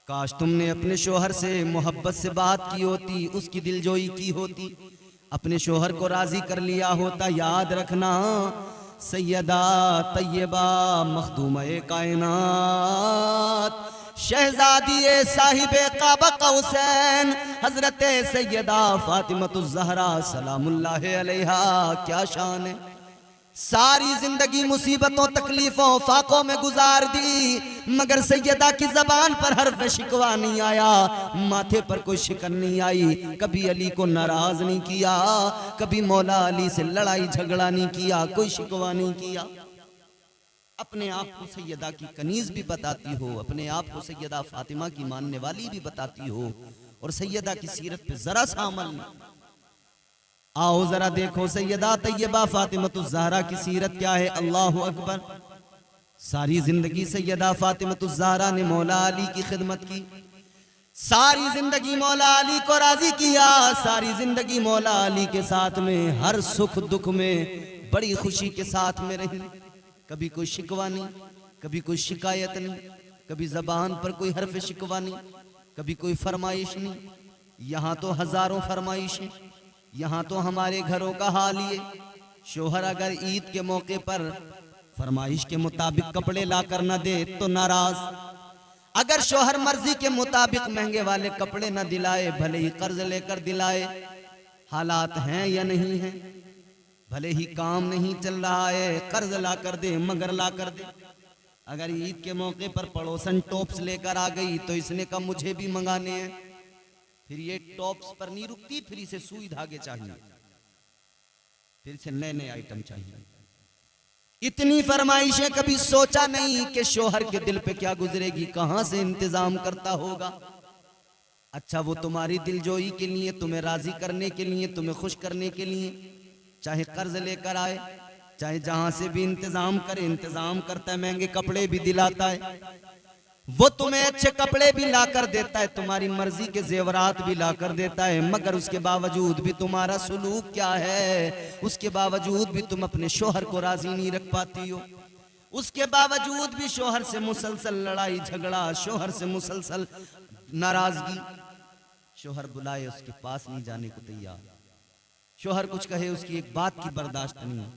काश तुमने अपने शोहर से मोहब्बत से बात की होती, उसकी दिलजोई की होती, अपने शोहर को राजी कर लिया होता। याद रखना, सैयदा तैयबा मखदूम-ए कायनात, शहजादी साहिबे काबा कौसैन, हजरत सैयदा फातिमतुज़ ज़हरा सलामुल्लाह अलैहा, क्या शान है। सारी जिंदगी मुसीबतों तकलीफों फाकों में गुजार दी, मगर सैयदा की जबान पर हर्फ शिकवा नहीं आया, माथे पर कोई शिकन नहीं आई। कभी अली को नाराज नहीं किया, कभी मौला अली से लड़ाई झगड़ा नहीं किया, कोई शिकवा नहीं किया। अपने आप को सैयदा की कनीज भी बताती हो, अपने आप को सैयदा फातिमा की मानने वाली भी बताती हो, और सैयदा की सीरत पे जरा सा अमल नहीं। आओ जरा देखो सैयदा तैयबा फातिमतुज़ ज़हरा की सीरत क्या है। अल्लाहु अकबर। सारी जिंदगी सैयदा फातिमतुज़ ज़हरा ने मौला अली की खिदमत की, सारी जिंदगी मौला अली को राजी किया, सारी जिंदगी मौला अली के साथ में हर सुख दुख में बड़ी खुशी के साथ में रही। कभी कोई शिकवा नहीं, कभी कोई शिकायत नहीं, कभी जबान पर कोई हर्फ शिकवा नहीं, कभी कोई फरमाइश नहीं। यहाँ तो हजारों फरमाइशें, यहाँ तो हमारे घरों का हाल ये, शोहर अगर ईद के मौके पर फरमाइश के मुताबिक कपड़े ला कर न दे तो नाराज, अगर शोहर मर्जी के मुताबिक महंगे वाले कपड़े न दिलाए, भले ही कर्ज लेकर दिलाए, हालात हैं या नहीं है, भले ही काम नहीं चल रहा है, कर्ज ला कर दे मगर ला कर दे। अगर ईद के मौके पर पड़ोसन टॉप्स लेकर आ गई तो इसने कहा मुझे भी मंगाने हैं, फिर ये टॉप्स पर नहीं रुकती, फिर इसे सुई धागे चाहिए, फिर से नए नए आइटम चाहिए। इतनी फरमाइशें, कभी सोचा नहीं कि शोहर के दिल पे क्या गुजरेगी, कहां से इंतजाम करता होगा। अच्छा वो तुम्हारी दिलजोई के लिए, तुम्हें राजी करने के लिए, तुम्हें खुश करने के लिए, चाहे कर्ज लेकर आए, चाहे जहां से भी इंतजाम करे, इंतजाम करता है, महंगे कपड़े भी दिलाता है, वो तुम्हें अच्छे कपड़े भी लाकर देता है, तुम्हारी मर्जी के जेवरात भी लाकर देता है, मगर उसके बावजूद भी तुम्हारा सुलूक क्या है, उसके बावजूद भी तुम अपने शोहर को राजी नहीं रख पाती हो, उसके बावजूद भी शोहर से मुसलसल लड़ाई झगड़ा, शोहर से मुसलसल नाराजगी। शोहर बुलाए उसके पास नहीं जाने को तैयार, शोहर कुछ कहे उसकी एक बात की बर्दाश्त नहीं।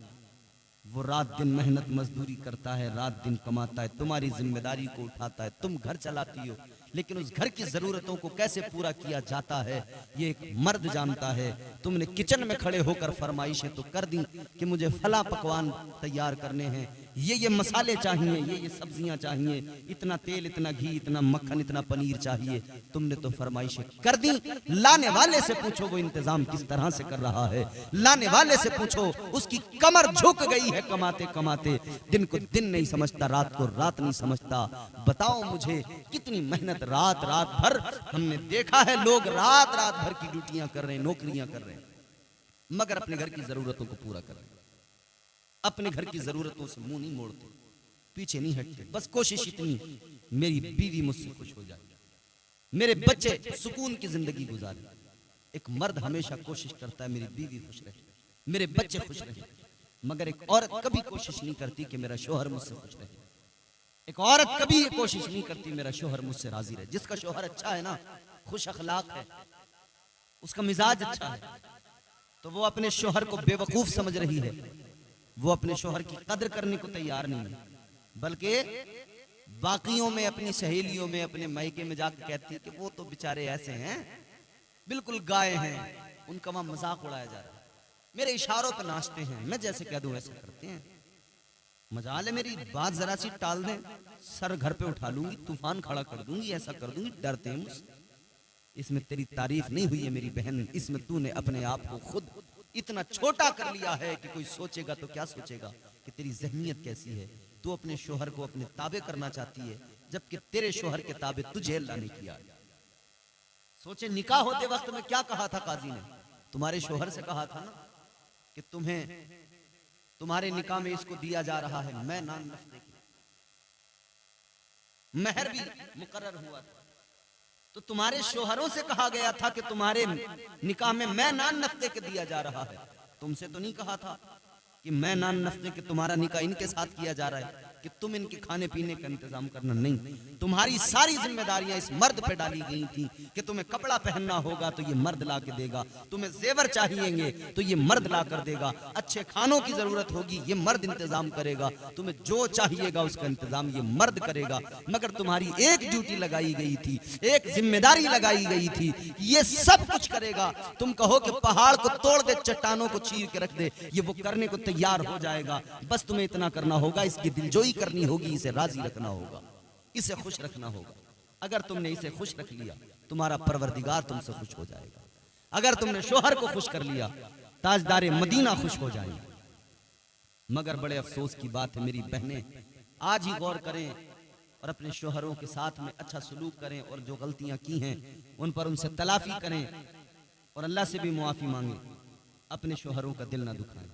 वो रात दिन मेहनत मजदूरी करता है, रात दिन कमाता है, तुम्हारी जिम्मेदारी को उठाता है, तुम घर चलाती हो, लेकिन उस घर की जरूरतों को कैसे पूरा किया जाता है ये एक मर्द जानता है। तुमने किचन में खड़े होकर फरमाइशें तो कर दी कि मुझे फला पकवान तैयार करने हैं, ये मसाले चाहिए, ये सब्जियां चाहिए, इतना तेल, इतना घी, इतना मक्खन, इतना पनीर चाहिए, तुमने तो फरमाइशें कर दी। लाने वाले से पूछो वो इंतजाम किस तरह से कर रहा है, लाने वाले से पूछो उसकी कमर झुक गई है कमाते कमाते, दिन को दिन नहीं समझता, रात को रात नहीं समझता। बताओ मुझे कितनी मेहनत रात रात भर, हमने देखा है लोग रात रात भर की ड्यूटियां कर रहे हैं, नौकरियां कर रहे हैं, मगर अपने घर की जरूरतों को पूरा कर रहे हैं, अपने घर की जरूरतों से मुंह नहीं मोड़ते, पीछे नहीं हटते। बस कोशिश इतनी, मेरी बीवी मुझसे खुश हो जाए, मेरे बच्चे सुकून की जिंदगी गुजारे। एक मर्द हमेशा कोशिश करता है मेरी बीवी खुश रहे, मेरे बच्चे खुश रहे, मगर एक औरत कभी कोशिश नहीं करती कि मेरा शोहर मुझसे खुश रहे। एक औरत कभी ये कोशिश नहीं करती मेरा शोहर मुझसे राजी रहे। जिसका शोहर अच्छा है ना, खुश अखलाक है, उसका मिजाज अच्छा है, तो वो अपने शोहर को बेवकूफ समझ रही है, वो अपने शोहर की कदर करने को तैयार नहीं है, बल्कि बाकियों में, अपनी सहेलियों में, अपने मायके में जाकर कहती है कि वो तो बेचारे ऐसे हैं, बिल्कुल गाय हैं, उनका वहां मजाक उड़ाया जा रहा है, मेरे इशारों पर नाचते हैं, मैं जैसे कह दूं ऐसे करते हैं। मजाल है मेरी बात जरा सी टाल दें, सर घर पे उठा लूंगी, तूफान खड़ा कर दूंगी, ऐसा कर दूंगी, डरते हैं मुझसे। इसमें तेरी तारीफ नहीं हुई है मेरी बहन, इसमें तूने अपने आप को खुद इतना छोटा कर लिया है कि कोई सोचेगा तो क्या सोचेगा कि तेरी ज़हनियत कैसी है। तू अपने शोहर को अपने ताबे करना चाहती है, जबकि तेरे शोहर के ताबे तुझे अल्लाह ने किया। सोचे निकाह होते वक्त में क्या कहा था काजी ने, तुम्हारे शोहर से कहा था ना कि तुम्हें तुम्हारे निकाह में इसको दिया जा रहा है मैं नान नफ्ते की, महर भी मुकर्रर हुआ था, तो तुम्हारे शोहरों से कहा गया था कि तुम्हारे निकाह में मैं नान नफ्ते के दिया जा रहा है। तुमसे तो नहीं कहा था कि मैं नान नफ्ते के तुम्हारा निकाह इनके साथ किया जा रहा है, कि तुम इनके खाने पीने का इंतजाम करना, नहीं, तुम्हारी सारी जिम्मेदारियां इस मर्द पे डाली गई थी कि तुम्हें कपड़ा पहनना होगा तो ये मर्द ला के देगा, तुम्हें जेवर चाहिएंगे तो ये मर्द ला कर देगा, अच्छे खानों की जरूरत होगी ये मर्द इंतजाम करेगा, तुम्हें जो चाहिएगा उसका इंतजाम ये मर्द करेगा। मगर तुम्हारी एक ड्यूटी लगाई गई थी, एक जिम्मेदारी लगाई गई थी, ये सब कुछ करेगा। तुम कहो कि पहाड़ को तोड़ दे, चट्टानों को चीर के रख दे, ये वो करने को तैयार हो जाएगा। बस तुम्हें इतना करना होगा, इसकी दिलजोई करनी होगी, इसे राजी रखना होगा, इसे खुश रखना होगा। अगर तुमने इसे खुश रख लिया तुम्हारा परवरदिगार तुमसे खुश हो जाएगा। अगर तुमने शोहर को खुश कर लिया ताजदारे मदीना खुश हो जाएंगे। मगर बड़े अफसोस की बात है मेरी बहनें, आज ही गौर करें और अपने शोहरों के साथ में अच्छा सलूक करें और जो गलतियां की हैं उन पर उनसे तलाफी करें और अल्लाह से भी मुआफी मांगे, अपने शोहरों का दिल ना दुखाएं।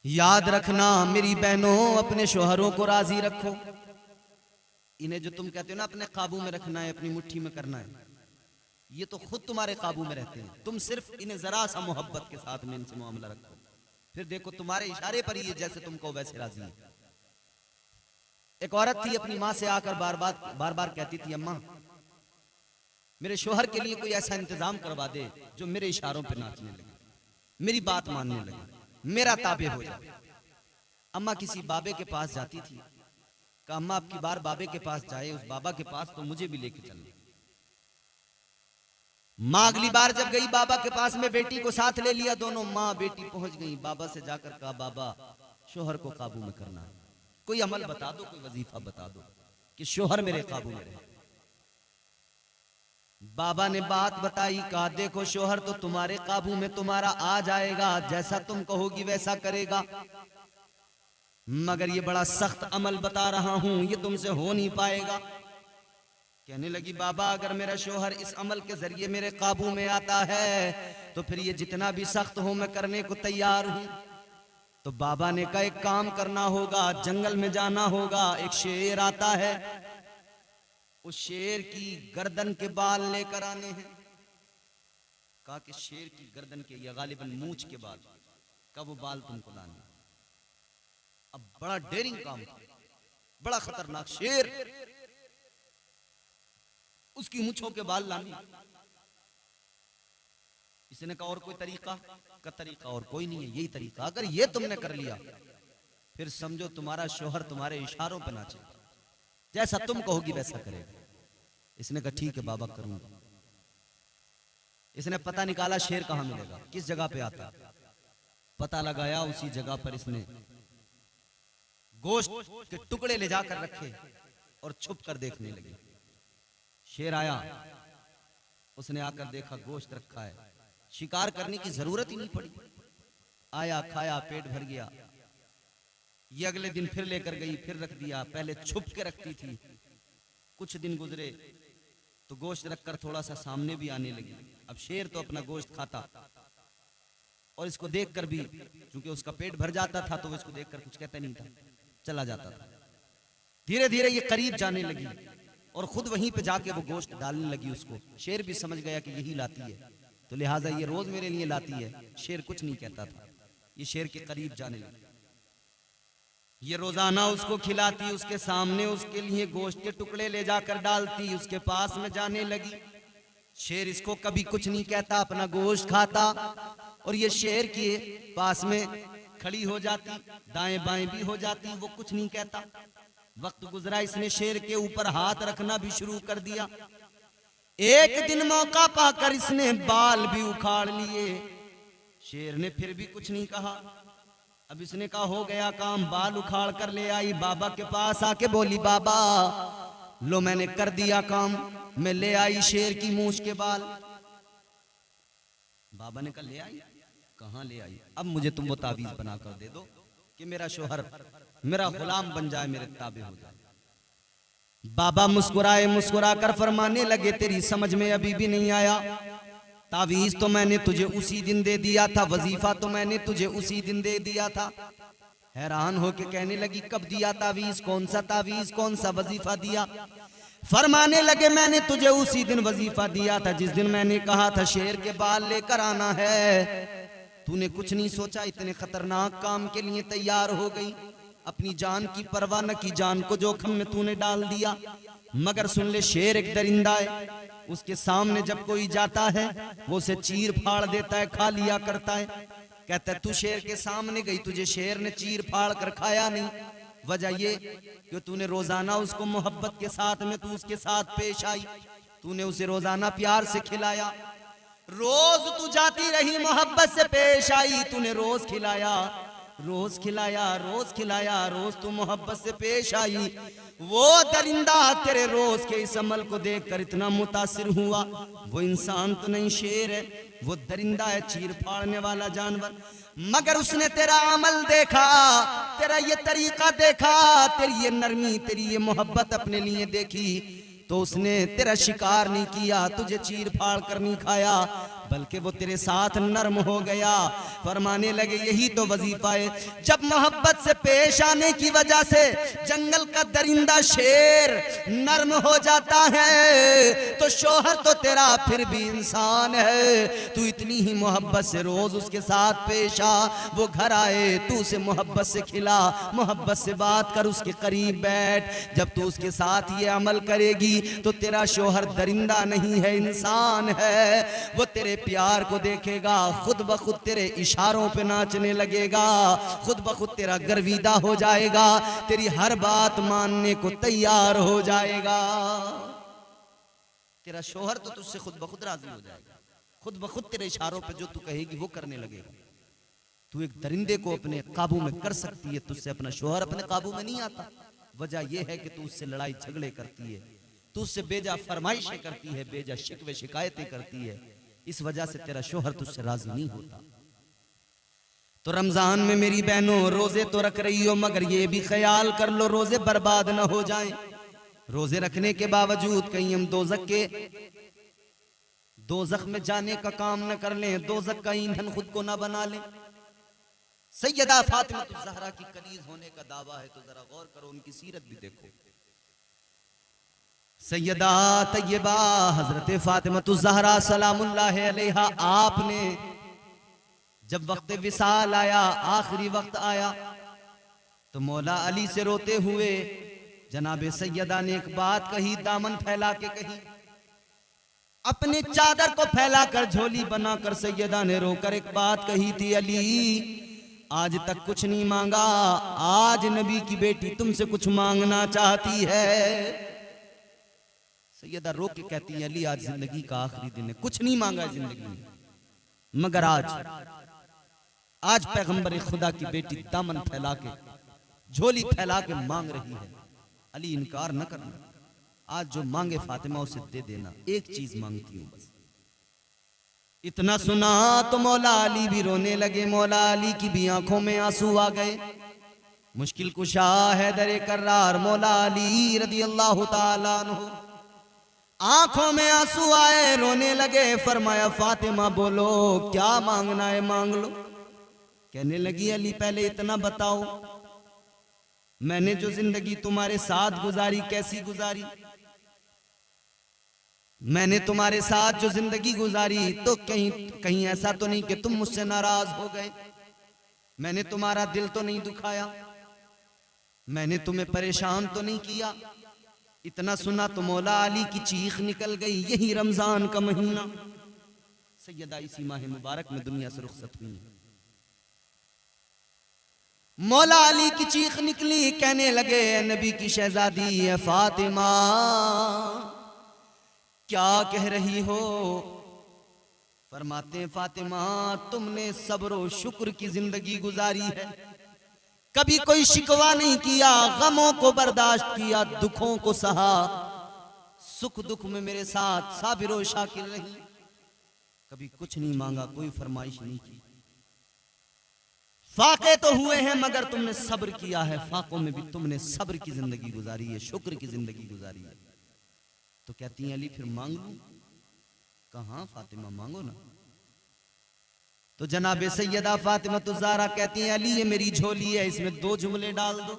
याद रखना मेरी बहनों, अपने शोहरों को राजी रखो। इन्हें जो तुम कहते हो ना अपने काबू में रखना है, अपनी मुट्ठी में करना है, ये तो खुद तुम्हारे काबू में रहते हैं। तुम सिर्फ इन्हें जरा सा मोहब्बत के साथ में इनसे मामला रखो, फिर देखो तुम्हारे इशारे पर ही जैसे तुम कहो वैसे राजी है। एक औरत थी, अपनी माँ से आकर बार बार कहती थी, अम्मा मेरे शोहर के लिए कोई ऐसा इंतजाम करवा दे जो मेरे इशारों पे नाचने लगे, मेरी बात मानने लगे, मेरा ताबे हो जाए। अम्मा किसी बाबे के पास जाती थी, कहा अम्मा अब की बार बाबे के पास जाए, उस बाबा के पास तो मुझे भी लेके चलना। माँ अगली बार जब गई बाबा के पास में, बेटी को साथ ले लिया, दोनों माँ बेटी पहुंच गई। बाबा से जाकर कहा बाबा शोहर को काबू में करना है, कोई अमल बता दो, कोई वजीफा बता दो कि शोहर मेरे काबू में रहे। बाबा ने बात बताई, कहा देखो शोहर तो तुम्हारे काबू में तुम्हारा आ जाएगा, जैसा तुम कहोगी वैसा करेगा, मगर ये बड़ा सख्त अमल बता रहा हूं, ये तुमसे हो नहीं पाएगा। कहने लगी बाबा अगर मेरा शोहर इस अमल के जरिए मेरे काबू में आता है तो फिर ये जितना भी सख्त हो मैं करने को तैयार हूं। तो बाबा ने कहा एक काम करना होगा, जंगल में जाना होगा, एक शेर आता है, उस शेर की गर्दन के बाल लेकर आने हैं। कहा कि शेर की गर्दन के या गालिबन मूंछ के बाल, का वो बाल तुमको लाने। अब बड़ा डेयरिंग काम था, बड़ा खतरनाक शेर, उसकी मूंछों के बाल लाने। इसने कहा और कोई तरीका? का तरीका और कोई नहीं है, यही तरीका। अगर ये तुमने कर लिया फिर समझो तुम्हारा शोहर तुम्हारे इशारों पे नाचेगा, जैसा तुम कहोगी वैसा करेगा। इसने कहा ठीक है बाबा करूंगा। इसने पता निकाला शेर कहां मिलेगा, किस जगह पे आता, पता लगाया, उसी जगह पर इसने गोश्त के टुकड़े ले जाकर रखे और छुप कर देखने लगी। शेर आया, उसने आकर देखा गोश्त रखा है, शिकार करने की जरूरत ही नहीं पड़ी, आया खाया पेट भर गया। ये अगले दिन फिर लेकर गई, फिर रख दिया, पहले छुप के रखती थी। कुछ दिन गुजरे तो गोश्त रखकर थोड़ा सा सामने भी आने लगी। अब शेर तो अपना गोश्त खाता और इसको देखकर भी, क्योंकि उसका पेट भर जाता था तो वो इसको देखकर कुछ कहता नहीं था, चला जाता था। धीरे धीरे ये करीब जाने लगी और खुद वहीं पे जाके वो गोश्त डालने लगी उसको। शेर भी समझ गया कि यही लाती है, तो लिहाजा ये रोज मेरे लिए लाती है। शेर कुछ नहीं कहता था, ये शेर के करीब जाने लगी। ये रोजाना उसको खिलाती, उसके सामने उसके लिए गोश्त के टुकड़े ले जाकर डालती, उसके पास में जाने लगी। शेर इसको कभी कुछ नहीं कहता, अपना गोश्त खाता और ये शेर के पास में खड़ी हो जाती, दाएं बाएं भी हो जाती, वो कुछ नहीं कहता। वक्त गुजरा, इसने शेर के ऊपर हाथ रखना भी शुरू कर दिया। एक दिन मौका पाकर इसने बाल भी उखाड़ लिए। शेर ने फिर भी कुछ नहीं कहा। अब इसने कहा हो गया काम, बाल उखाड़ कर ले आई, बाबा के पास आके बोली बाबा लो मैंने कर दिया काम, मैं ले आई शेर की मूंछ के बाल। बाबा ने कहा ले आई? कहां ले आई? अब मुझे तुम वो ताबीज बना कर दे दो कि मेरा शोहर मेरा गुलाम बन जाए, मेरे ताबे हो जाए। बाबा मुस्कुराए, मुस्कुरा कर फरमाने लगे तेरी समझ में अभी भी नहीं आया, तावीज तो मैंने तुझे उसी दिन दे दिया था, वजीफा तो मैंने तुझे उसी दिन दे दिया था। हैरान होके कहने लगी कब दिया तावीज, कौन सा तावीज, कौन सा वजीफा दिया? फरमाने लगे मैंने तुझे उसी दिन वजीफा दिया था जिस दिन मैंने कहा था शेर के बाल लेकर आना है। तूने कुछ नहीं सोचा, इतने खतरनाक काम के लिए तैयार हो गई। अपनी जान की परवाह न की, जान को जोखिम में तूने डाल दिया। मगर सुन ले, शेर एक दरिंदा है, उसके सामने जब कोई जाता है वो उसे चीर फाड़ देता है, खा लिया करता है। कहता है तू शेर के सामने गई, तुझे शेर ने चीर फाड़ कर खाया नहीं। वजह ये कि तूने रोजाना उसको मोहब्बत के साथ में तू उसके साथ पेश आई, तूने उसे रोजाना प्यार से खिलाया। रोज तू जाती रही मोहब्बत से पेश आई, तूने रोज खिलाया, रोज खिलाया, रोज खिलाया, रोज तू मोहब्बत से पेश आई। वो दरिंदा तेरे रोज के इस अमल को देखकर इतना मुतासिर हुआ। वो इंसान तो नहीं, शेर है, वो दरिंदा है, चीर फाड़ने वाला जानवर। मगर उसने तेरा अमल देखा, तेरा ये तरीका देखा, तेरी ये नरमी, तेरी ये मोहब्बत अपने लिए देखी, तो उसने तेरा शिकार नहीं किया, तुझे चीर फाड़ कर नहीं खाया, बल्कि वो तेरे साथ नर्म हो गया। फरमाने लगे यही तो वजीफा है। जब मोहब्बत से पेश आने की वजह से जंगल का दरिंदा शेर नर्म हो जाता है, तो शोहर तो तेरा फिर भी इंसान है। तू इतनी ही मोहब्बत से रोज उसके साथ पेश आ, वो घर आए तू उसे मोहब्बत से खिला, मोहब्बत से बात कर, उसके करीब बैठ। जब तू उसके साथ ये अमल करेगी तो तेरा शोहर दरिंदा नहीं है, इंसान है। वो तेरे प्यार को देखेगा, खुद ब खुद तेरे इशारों पे नाचने लगेगा, खुद ब खुद तेरा गर्विदा हो जाएगा, तेरी हर बात मानने को तैयार हो जाएगा। तेरा शोहर तो तुझसे खुद ब खुद राजी हो जाएगा, खुद ब खुद तेरे इशारों पे जो तू कहेगी वो करने लगेगा। तू एक दरिंदे को अपने काबू में कर सकती है, तुझसे अपना शोहर अपने काबू में नहीं आता। वजह यह है कि तू उससे लड़ाई झगड़े करती है, तू उससे बेजा फरमाइशें करती है, बेजा शिकवे शिकायतें करती है। इस वजह से तेरा शोहर तुझसे राजी नहीं होता। तो रमजान में मेरी बहनों रोजे तो रख रही हो, मगर ये भी ख्याल कर लो रोजे बर्बाद ना हो जाएं। रोजे रखने के बावजूद कहीं हम दोजख में जाने का काम न कर लें, दोजख का ईंधन खुद को ना बना लें। सैयदा फातिमा ज़हरा की कनीज होने का दावा है, तो जरा गौर करो, उनकी सीरत भी देखो। सैयदा तैयबा हजरत फातिमा ज़हरा सलामुल्लाह अलैहा, आपने जब वक्त विसाल आया, आखिरी वक्त आया, तो मौला अली से रोते हुए जनाबे सैयदा ने एक बात कही, दामन फैला के कही, अपने चादर को फैलाकर झोली बनाकर सैयदा ने रोकर एक बात कही थी, अली आज तक कुछ नहीं मांगा, आज नबी की बेटी तुमसे कुछ मांगना चाहती है। सैयदा रो के कहती है, अली आज जिंदगी का आखिरी दिन है, कुछ नहीं मांगा है जिंदगी में, मगर आज पैगंबर खुदा की बेटी दामन फैला के, झोली फैला के मांग रही है। अली इनकार न करना, आज जो मांगे फातिमा उसे दे देना, एक चीज मांगती हूं बस। इतना सुना तो मौला अली भी रोने लगे, मौला अली की भी आंखों में आंसू आ गए। मुश्किल कुशा है दरे कर्रार मौला अली रज़ी अल्लाह ताला अन्हु, आंखों में आंसू आए, रोने लगे। फरमाया फातिमा बोलो क्या मांगना है मांग लो। कहने लगी अली पहले इतना बताओ, मैंने जो जिंदगी तुम्हारे साथ गुजारी कैसी गुजारी, मैंने तुम्हारे साथ जो जिंदगी गुजारी तो कहीं ऐसा तो नहीं कि तुम मुझसे नाराज हो गए, मैंने तुम्हारा दिल तो नहीं दुखाया, मैंने तुम्हें परेशान तो नहीं किया। इतना सुना तो मौला अली की चीख निकल गई। यही रमजान का महीना, सैयदा इसी माह मुबारक में दुनिया से रुखसत हुई। मौला अली की चीख निकली, कहने लगे नबी की शहजादी है फातिमा, क्या कह रही हो। फरमाते हैं फातिमा तुमने सब्र और शुक्र की जिंदगी गुजारी है, कभी कोई शिकवा नहीं किया, गमों को बर्दाश्त किया, दुखों को सहा, सुख दुख में मेरे साथ साबिर और शाकिर रही, कभी कुछ नहीं मांगा, कोई फरमाइश नहीं की। फाके तो हुए हैं मगर तुमने सब्र किया है, फाकों में भी तुमने सब्र की जिंदगी गुजारी है, शुक्र की जिंदगी गुजारी है। तो कहती हैं अली फिर मांग लूं। कहां फातिमा मांगो ना। तो जनाबे सैयदा फातिमा ज़हरा कहती हैं अली ये मेरी झोली है, इसमें 2 जुमले डाल दो,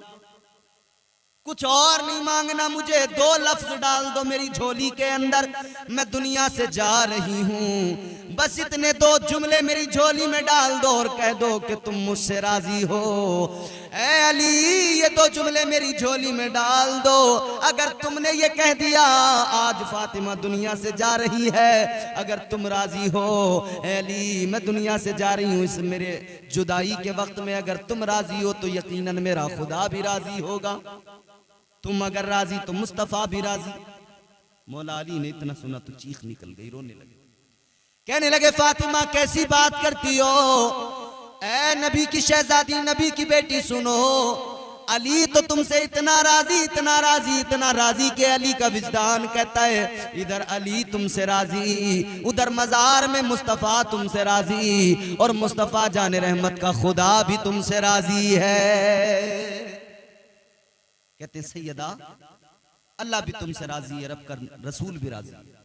कुछ और नहीं मांगना, मुझे 2 लफ्ज डाल दो मेरी झोली के अंदर। मैं दुनिया से जा रही हूं, बस इतने दो जुमले मेरी झोली में डाल दो और कह दो कि तुम मुझसे राजी हो। ऐ अली ये दो जुमले मेरी झोली में डाल दो, अगर तुमने ये कह दिया आज फातिमा दुनिया से जा रही है, अगर तुम राजी हो ऐ अली मैं दुनिया से जा रही हूँ इस मेरे जुदाई के वक्त में, अगर तुम राजी हो तो यकीनन मेरा खुदा भी राजी होगा, तुम अगर राजी तो मुस्तफा भी राजी। मौला अली ने इतना सुना तो चीख निकल गई, रोने लगे, कहने लगे फातिमा कैसी बात करती हो, ऐ नबी की शहजादी नबी की बेटी सुनो, अली तो तुमसे इतना राजी इतना राजी इतना राजी के अली का विजदान कहता है इधर अली तुमसे राजी, उधर मजार में मुस्तफा तुमसे राजी, और मुस्तफा जाने रहमत का खुदा भी तुमसे राजी है। कहते सैयदा अल्लाह भी तुमसे राजी है, रब का रसूल भी राजी है।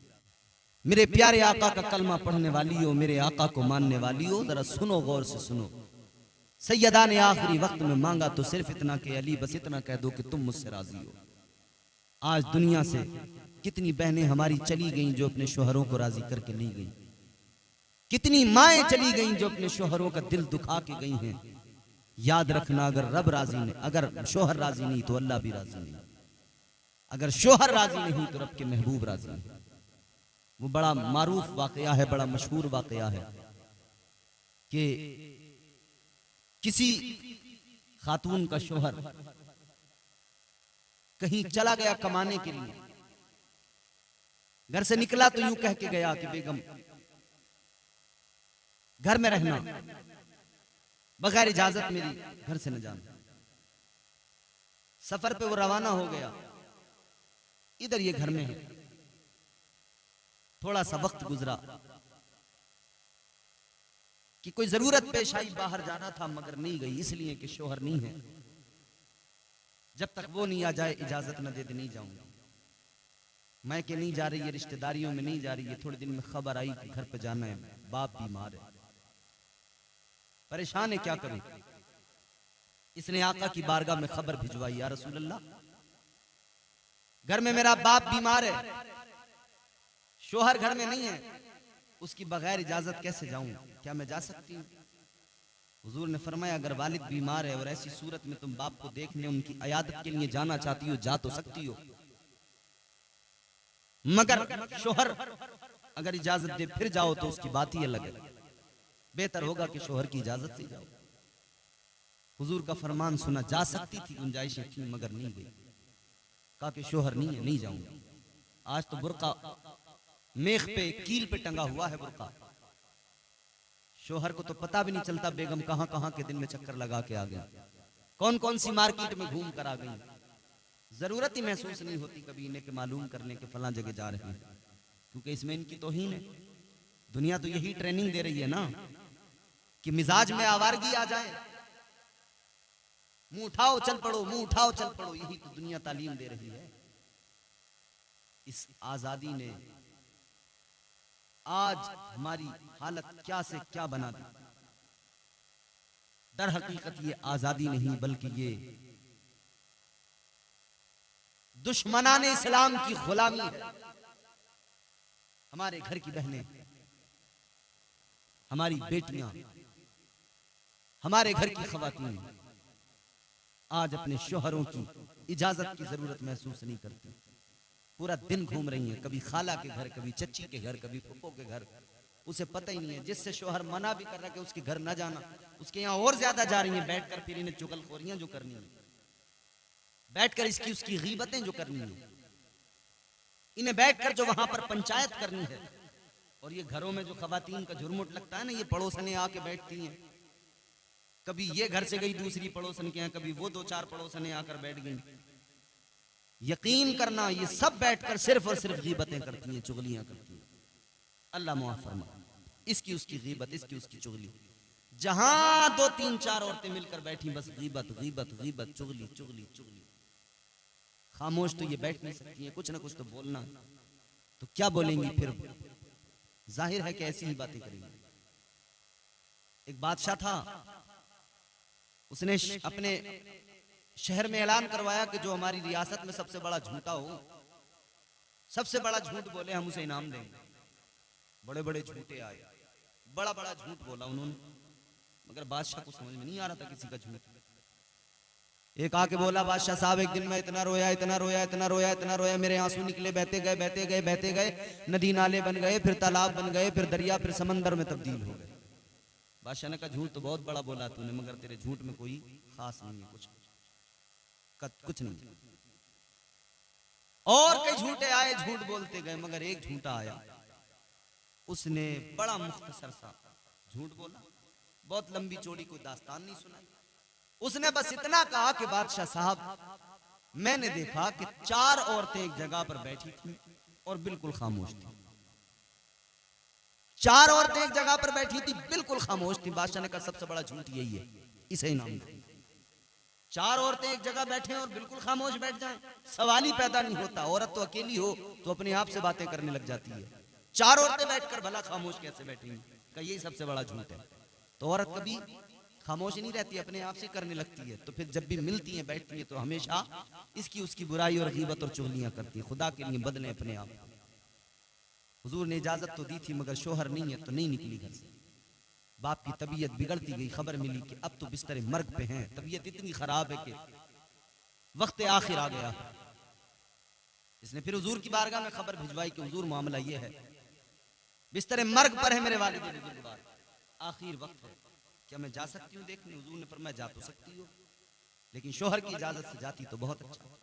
मेरे प्यारे आका का कलमा पढ़ने वाली हो, मेरे आका को मानने वाली हो, जरा सुनो गौर से सुनो। सैयदा ने आखिरी वक्त में मांगा तो सिर्फ इतना कि अली बस इतना कह दो कि तुम मुझसे राजी हो। आज दुनिया से कितनी बहनें हमारी चली गईं जो अपने शोहरों को राजी करके नहीं गईं, कितनी माएं चली गईं जो अपने शोहरों का दिल दुखा के गई हैं। याद रखना अगर रब राजी नहीं, अगर शोहर राजी नहीं तो अल्लाह भी राजी नहीं, अगर शोहर राजी नहीं तो रब के महबूब राजी नहीं। वो बड़ा मारूफ वाकया है, बड़ा मशहूर वाकया है कि किसी खातून का शोहर कहीं चला गया कमाने के लिए, घर से निकला तो यूं कह के गया कि बेगम घर में रहना, बगैर इजाजत मेरी घर से न जाना। सफर पे वो रवाना हो गया, इधर ये घर में है, थोड़ा सा वक्त गुजरा कि कोई जरूरत पेश आई, बाहर जाना था मगर नहीं गई, इसलिए कि शोहर नहीं है, जब तक वो नहीं आ जाए इजाजत न दे दे नहीं जाऊंगा। मैं के नहीं जा रही है, रिश्तेदारियों में नहीं जा रही है, थोड़े दिन में खबर आई कि घर पे जाना है, बाप बीमार है, परेशान है क्या करूं। इसने आका की बारगाह में खबर भिजवाई, या रसूल अल्लाह घर में मेरा बाप बीमार है, शोहर घर में नहीं है, उसकी बगैर इजाजत कैसे जाऊं, क्या मैं जा सकती हूँ? हुजूर ने फरमाया अगर वालिद बीमार है और ऐसी सूरत में तुम बाप को देखने उनकी अयादत के लिए जाना चाहती हो जा तो सकती हो, मगर शोहर अगर इजाजत दे फिर जाओ तो उसकी बात ही अलग है, बेहतर होगा कि शोहर की इजाजत से जाओ। हुजूर का फरमान सुना, जा सकती थी, गुंजाइशें थी मगर नहीं गई, कहा कि शोहर नहीं है नहीं जाऊंगी। आज तो बुर्का मेख पे कील पे टंगा हुआ है बुर्का, शोहर को तो पता भी नहीं चलता बेगम कहां कहां के दिन में चक्कर लगा के आ गया, कौन कौन सी मार्केट में घूम कर आ गई, जरूरत ही महसूस नहीं होती कभी इन्हें के मालूम करने के फलां जगह जा रहे हैं, क्योंकि इसमें इनकी तौहीन है। दुनिया तो यही ट्रेनिंग दे रही है ना कि मिजाज में आवारगी आ जाए, मुंह उठाओ चल पड़ो, मुंह उठाओ चल पड़ो, यही तो दुनिया तालीम दे रही है। इस आजादी ने आज हमारी हालत क्या से क्या बना दी। दर हकीकत ये आजादी नहीं बल्कि ये दुश्मनाने इस्लाम की गुलामी है। हमारे घर की बहनें, हमारी बेटियां, हमारे घर की खवातीन आज अपने शोहरों की इजाजत की जरूरत महसूस नहीं करती, पूरा दिन घूम रही हैं, कभी खाला के घर, कभी चच्ची के घर, कभी फुप्पो के घर, उसे पता ही नहीं है। जिससे शोहर मना भी कर रहा है कि उसके घर ना जाना, उसके यहाँ और ज्यादा जा रही हैं बैठकर, फिर इन्हें चुगलखोरियां जो करनी है, बैठकर इसकी उसकी गीबतें जो करनी है, इन्हें बैठकर जो वहां पर पंचायत करनी है। और ये घरों में जो खवातीन का झुरमुट लगता है ना, ये पड़ोसने आके बैठती हैं, कभी ये घर से गई दूसरी पड़ोसन के यहाँ, कभी वो दो चार पड़ोसने आकर बैठ गई। यकीन करना ये सब बैठकर सिर्फ और सिर्फ गीबतें करती हैं, चुगलियां करती हैं। अल्लाह माफ फरमाए, इसकी उसकी गीबत, इसकी उसकी चुगली, जहां दो तीन चार औरतें मिलकर बैठी बस गीबत गीबत गीबत, चुगली चुगली चुगली। खामोश तो ये बैठ नहीं सकती है, कुछ ना कुछ तो बोलना, तो क्या बोलेंगी फिर, जाहिर है कि ऐसी ही बातें करेंगी। एक बादशाह था, उसने अपने शहर में ऐलान करवाया कि जो हमारी रियासत में सबसे बड़ा झूठा हो, सबसे बड़ा झूठ बोले हम उसे इनाम देंगे। बड़े बड़े झूठे आए, बड़ा बड़ा झूठ बोला उन्होंने, मगर बादशाह को समझ में नहीं आ रहा था किसी का झूठ। एक आके बोला, बादशाह साहब एक दिन मैं इतना रोया इतना रोया इतना रोया इतना रोया, मेरे आंसू निकले, बहते गए बहते गए बहते गए, नदी नाले बन गए, फिर तालाब बन गए, फिर दरिया, फिर समंदर में तब्दील हो गए। बादशाह ने कहा, झूठ तो बहुत बड़ा बोला तूने, मगर तेरे झूठ में कोई खास नहीं है, कुछ नहीं। और कई झूठे आए, झूठ बोलते गए, मगर एक झूठा आया, उसने बड़ा मुख्तसर सा झूठ बोला, बहुत लंबी चौड़ी कोई दास्तान नहीं सुनाई। उसने बस इतना कहा कि बादशाह साहब, मैंने देखा कि 4 औरतें एक जगह पर बैठी थी और बिल्कुल खामोश थी। 4 औरतें एक जगह पर बैठी थी, बिल्कुल खामोश थी। बादशाह ने कहा, सबसे बड़ा झूठ यही है, इसे इनाम दो। 4 औरतें एक जगह बैठे और बिल्कुल खामोश बैठ जाएं, सवाल ही पैदा नहीं होता। औरत तो अकेली हो तो अपने आप से बातें करने लग जाती है, 4 औरतें बैठकर भला खामोश कैसे बैठेंगी? कहा, यही सबसे बड़ा झूठ है। तो औरत कभी खामोश नहीं रहती, अपने आप से करने लगती है। तो फिर जब भी मिलती हैं बैठती हैं तो हमेशा इसकी उसकी बुराई और गीबत और चुगलियां करती हैं। खुदा के लिए बदलें अपने आप। हुजूर ने इजाजत तो दी थी, मगर शोहर नहीं है तो नहीं निकली घर से। बाप की तबीयत बिगड़ती गई, खबर मिली कि अब तो बिस्तर मर्ग पे हैं, तबीयत इतनी खराब है कि वक्त आखिर आ गया। इसने फिर हुजूर की बारगाह में खबर भिजवाई कि हुजूर मामला ये है, बिस्तर मर्ग पर है मेरे वालिद बुजुर्गवार, आखिर वक्त है, क्या मैं जा सकती हूँ देखने? हुजूर ने फरमाया, जा तो सकती हो, लेकिन शोहर की इजाजत से जाती तो बहुत अच्छा।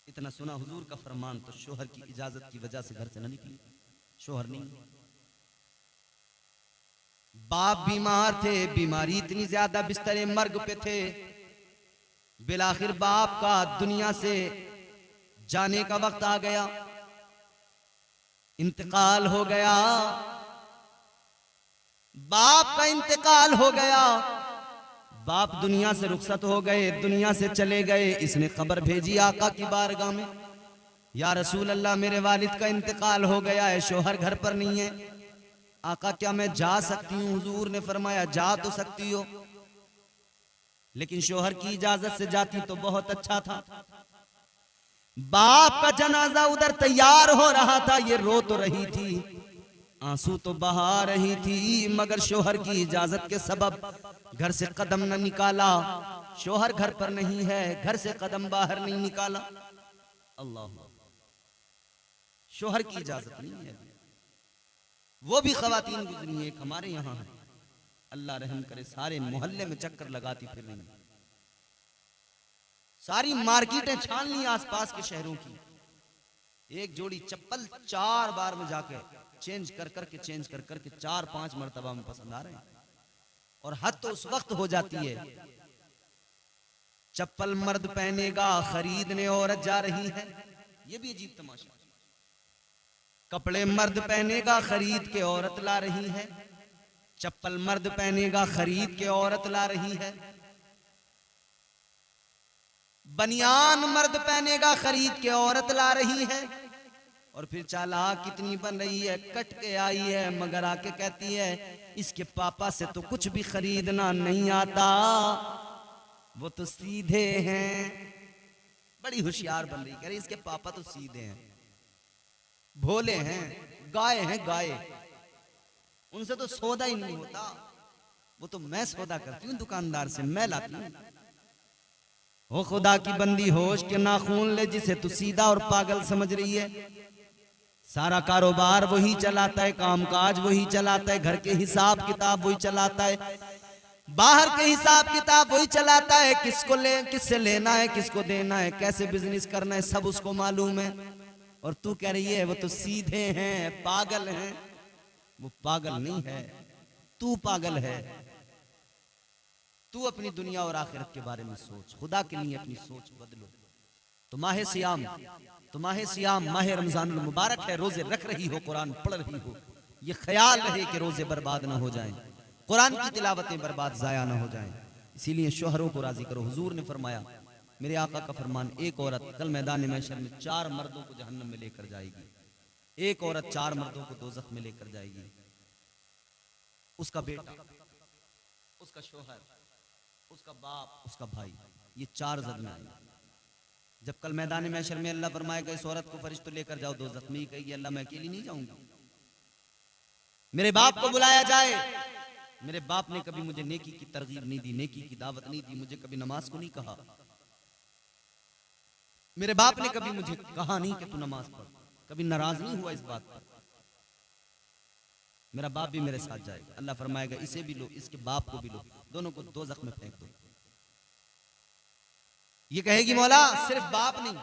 इतना सुना हुजूर का फरमान तो शोहर की इजाजत की वजह से घर से न निकली। शोहर नहीं, बाप बीमार थे, बीमारी इतनी ज्यादा, बिस्तर मर्ग पे थे। बिलाखिर बाप का दुनिया से जाने का वक्त आ गया, इंतकाल हो गया, बाप का इंतकाल हो गया। बाप दुनिया से रुखसत हो गए, दुनिया से चले गए। इसने खबर भेजी आका की बारगाह में, या रसूल अल्लाह, मेरे वालिद का इंतकाल हो गया है, शोहर घर पर नहीं है। आका, क्या मैं जा सकती हूँ? हुजूर ने फरमाया, जा तो सकती हो, लेकिन शोहर की इजाजत से जाती तो बहुत अच्छा था। बाप का जनाजा उधर तैयार हो रहा था, ये रो तो रही थी, आंसू तो बहा रही थी, मगर शोहर की इजाजत के सबब घर से कदम न निकाला। शोहर घर पर नहीं है, घर से कदम बाहर नहीं निकाला। अल्लाह, शोहर की इजाजत नहीं है। वो भी खवातीन गुजरी है, एक हमारे यहाँ है, अल्लाह रहम करे, सारे मोहल्ले में चक्कर लगाती फिर रही, सारी मार्केटें छान ली आसपास के शहरों की। एक जोड़ी चप्पल 4 बार में जाके चेंज कर करके 4-5 मरतबा में पसंद आ रहे हैं। और हद तो उस वक्त हो जाती है, चप्पल मर्द पहनेगा, खरीदने औरत जा रही है। ये भी अजीब तमाशा। कपड़े मर्द पहनेगा, खरीद के औरत ला रही है। चप्पल मर्द पहनेगा, खरीद के औरत ला रही है। बनियान मर्द पहनेगा, खरीद के औरत ला रही है। और फिर चालाक कितनी बन रही है, कट के आई है, मगर आके कहती है, इसके पापा से तो कुछ भी खरीदना नहीं आता, वो तो सीधे हैं। बड़ी होशियार बन रही, कह रही इसके पापा तो सीधे हैं, भोले हैं, गाय हैं गाय, उनसे तो सौदा ही नहीं होता। वो तो मैं सौदा करती हूँ दुकानदार से, मैं लाती हूँ। हो खुदा की बंदी, होश के नाखून ले, जिसे तू सीधा और पागल समझ रही है। सारा कारोबार वही चलाता है, कामकाज वही चलाता है, घर के हिसाब किताब वही चलाता है, बाहर के हिसाब किताब वही चलाता है। किससे लेना है, किसको देना है, कैसे बिजनेस करना है, सब उसको मालूम है। और तू कह रही है वो तो सीधे हैं, पागल हैं। वो पागल नहीं है, तू पागल है। तू अपनी दुनिया और आखिरत के बारे में सोच, खुदा के लिए अपनी सोच बदलो। तो माह सियाम माह रमजानुल मुबारक है, रोजे रख रही हो, कुरान पढ़ रही हो, ये ख्याल रहे कि रोजे बर्बाद ना हो जाएं, कुरान की तिलावतें बर्बाद जाया ना हो जाएं। इसीलिए शोहरों को राजी करो। हुजूर ने फरमाया, मेरे आका का फरमान, एक औरत कल मैदान महशर में 4 मर्दों को जहन्नम में लेकर जाएगी। एक औरत 4 मर्दों को दोज़ख में लेकर जाएगी। उसका बेटा, उसका शोहर, उसका बाप, उसका भाई, ये 4 जद में आएंगे। जब कल मैदान महशर में अल्लाह फरमाएगा, इस औरत को फरिश्तों लेकर जाओ दोज़ख में, कहेगी अल्लाह मैं अकेली नहीं जाऊंगी। मेरे बाप को बुलाया जाए, मेरे बाप ने कभी मुझे नेकी की तरगीब नहीं दी, नेकी की दावत नहीं दी, मुझे कभी नमाज को नहीं कहा। मेरे बाप ने कभी मुझे कहा नहीं कि तू नमाज पढ़, कभी नाराज नहीं हुआ इस बात पर। मेरा बाप भी मेरे साथ जाएगा। अल्लाह फरमाएगा इसे भी लो, इसके बाप को भी लो, दोनों को दोज़ख में फेंक दो। ये कहेगी मौला सिर्फ बाप नहीं,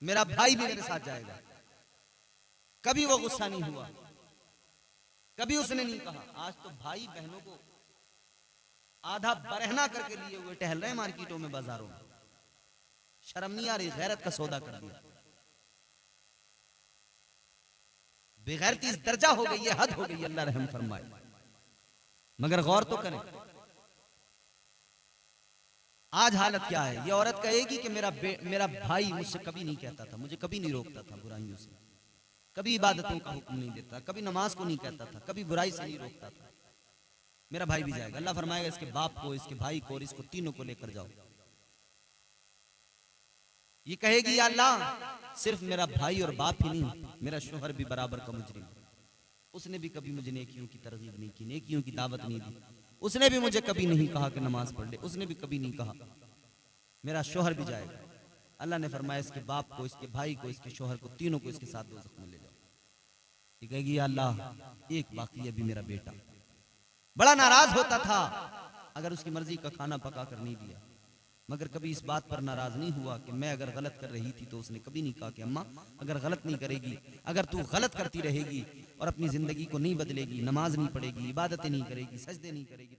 मेरा भाई भी मेरे साथ जाएगा। कभी वो गुस्सा नहीं हुआ, कभी उसने नहीं कहा। आज तो भाई बहनों को आधा बरहना करके लिए हुए टहल रहे हैं मार्केटों में, बाजारों में। शर्म नहीं आ रही? गैरत का सौदा कर दिया। बेगैरती इस दर्जा हो गई है, हद हो गई है। अल्लाह रहम फरमाए। मगर गौर तो करें, आज हालत क्या है। ये औरत कहेगी कि मेरा भाई मुझसे कभी नहीं कहता था, मुझे कभी नहीं रोकता था बुराइयों से, कभी इबादतों का हुक्म नहीं देता, कभी नमाज को नहीं कहता था, कभी बुराई से नहीं रोकता था। मेरा भाई भी जाएगा। अल्लाह फरमाएगा इसके बाप को, इसके भाई को और इसको तीनों को लेकर जाओ। ये कहेगी या अल्लाह सिर्फ मेरा भाई और बाप ही नहीं, मेरा शोहर भी बराबर का मुजरिम, उसने भी कभी मुझे नेकियों की तरगीब नहीं की, नेकियों की दावत नहीं दी, उसने भी मुझे कभी नहीं कहा कि नमाज पढ़ ले, उसने भी कभी नहीं कहा। मेरा शोहर भी जाएगा। अल्लाह ने फरमाया इसके बाप को, इसके भाई को, इसके शोहर को, तीनों को इसके साथ दोज़ख में ले जाओ। ये कहेगी या अल्लाह एक बाकी है, अभी मेरा बेटा बड़ा नाराज होता था अगर उसकी मर्जी का खाना पका कर नहीं दिया, मगर कभी इस बात पर नाराज नहीं हुआ कि मैं अगर गलत कर रही थी तो उसने कभी नहीं कहा कि अम्मा अगर गलत नहीं करेगी, अगर तू गलत करती रहेगी और अपनी जिंदगी को नहीं बदलेगी, नमाज नहीं पढ़ेगी, इबादतें नहीं करेगी, सजदे नहीं करेगी,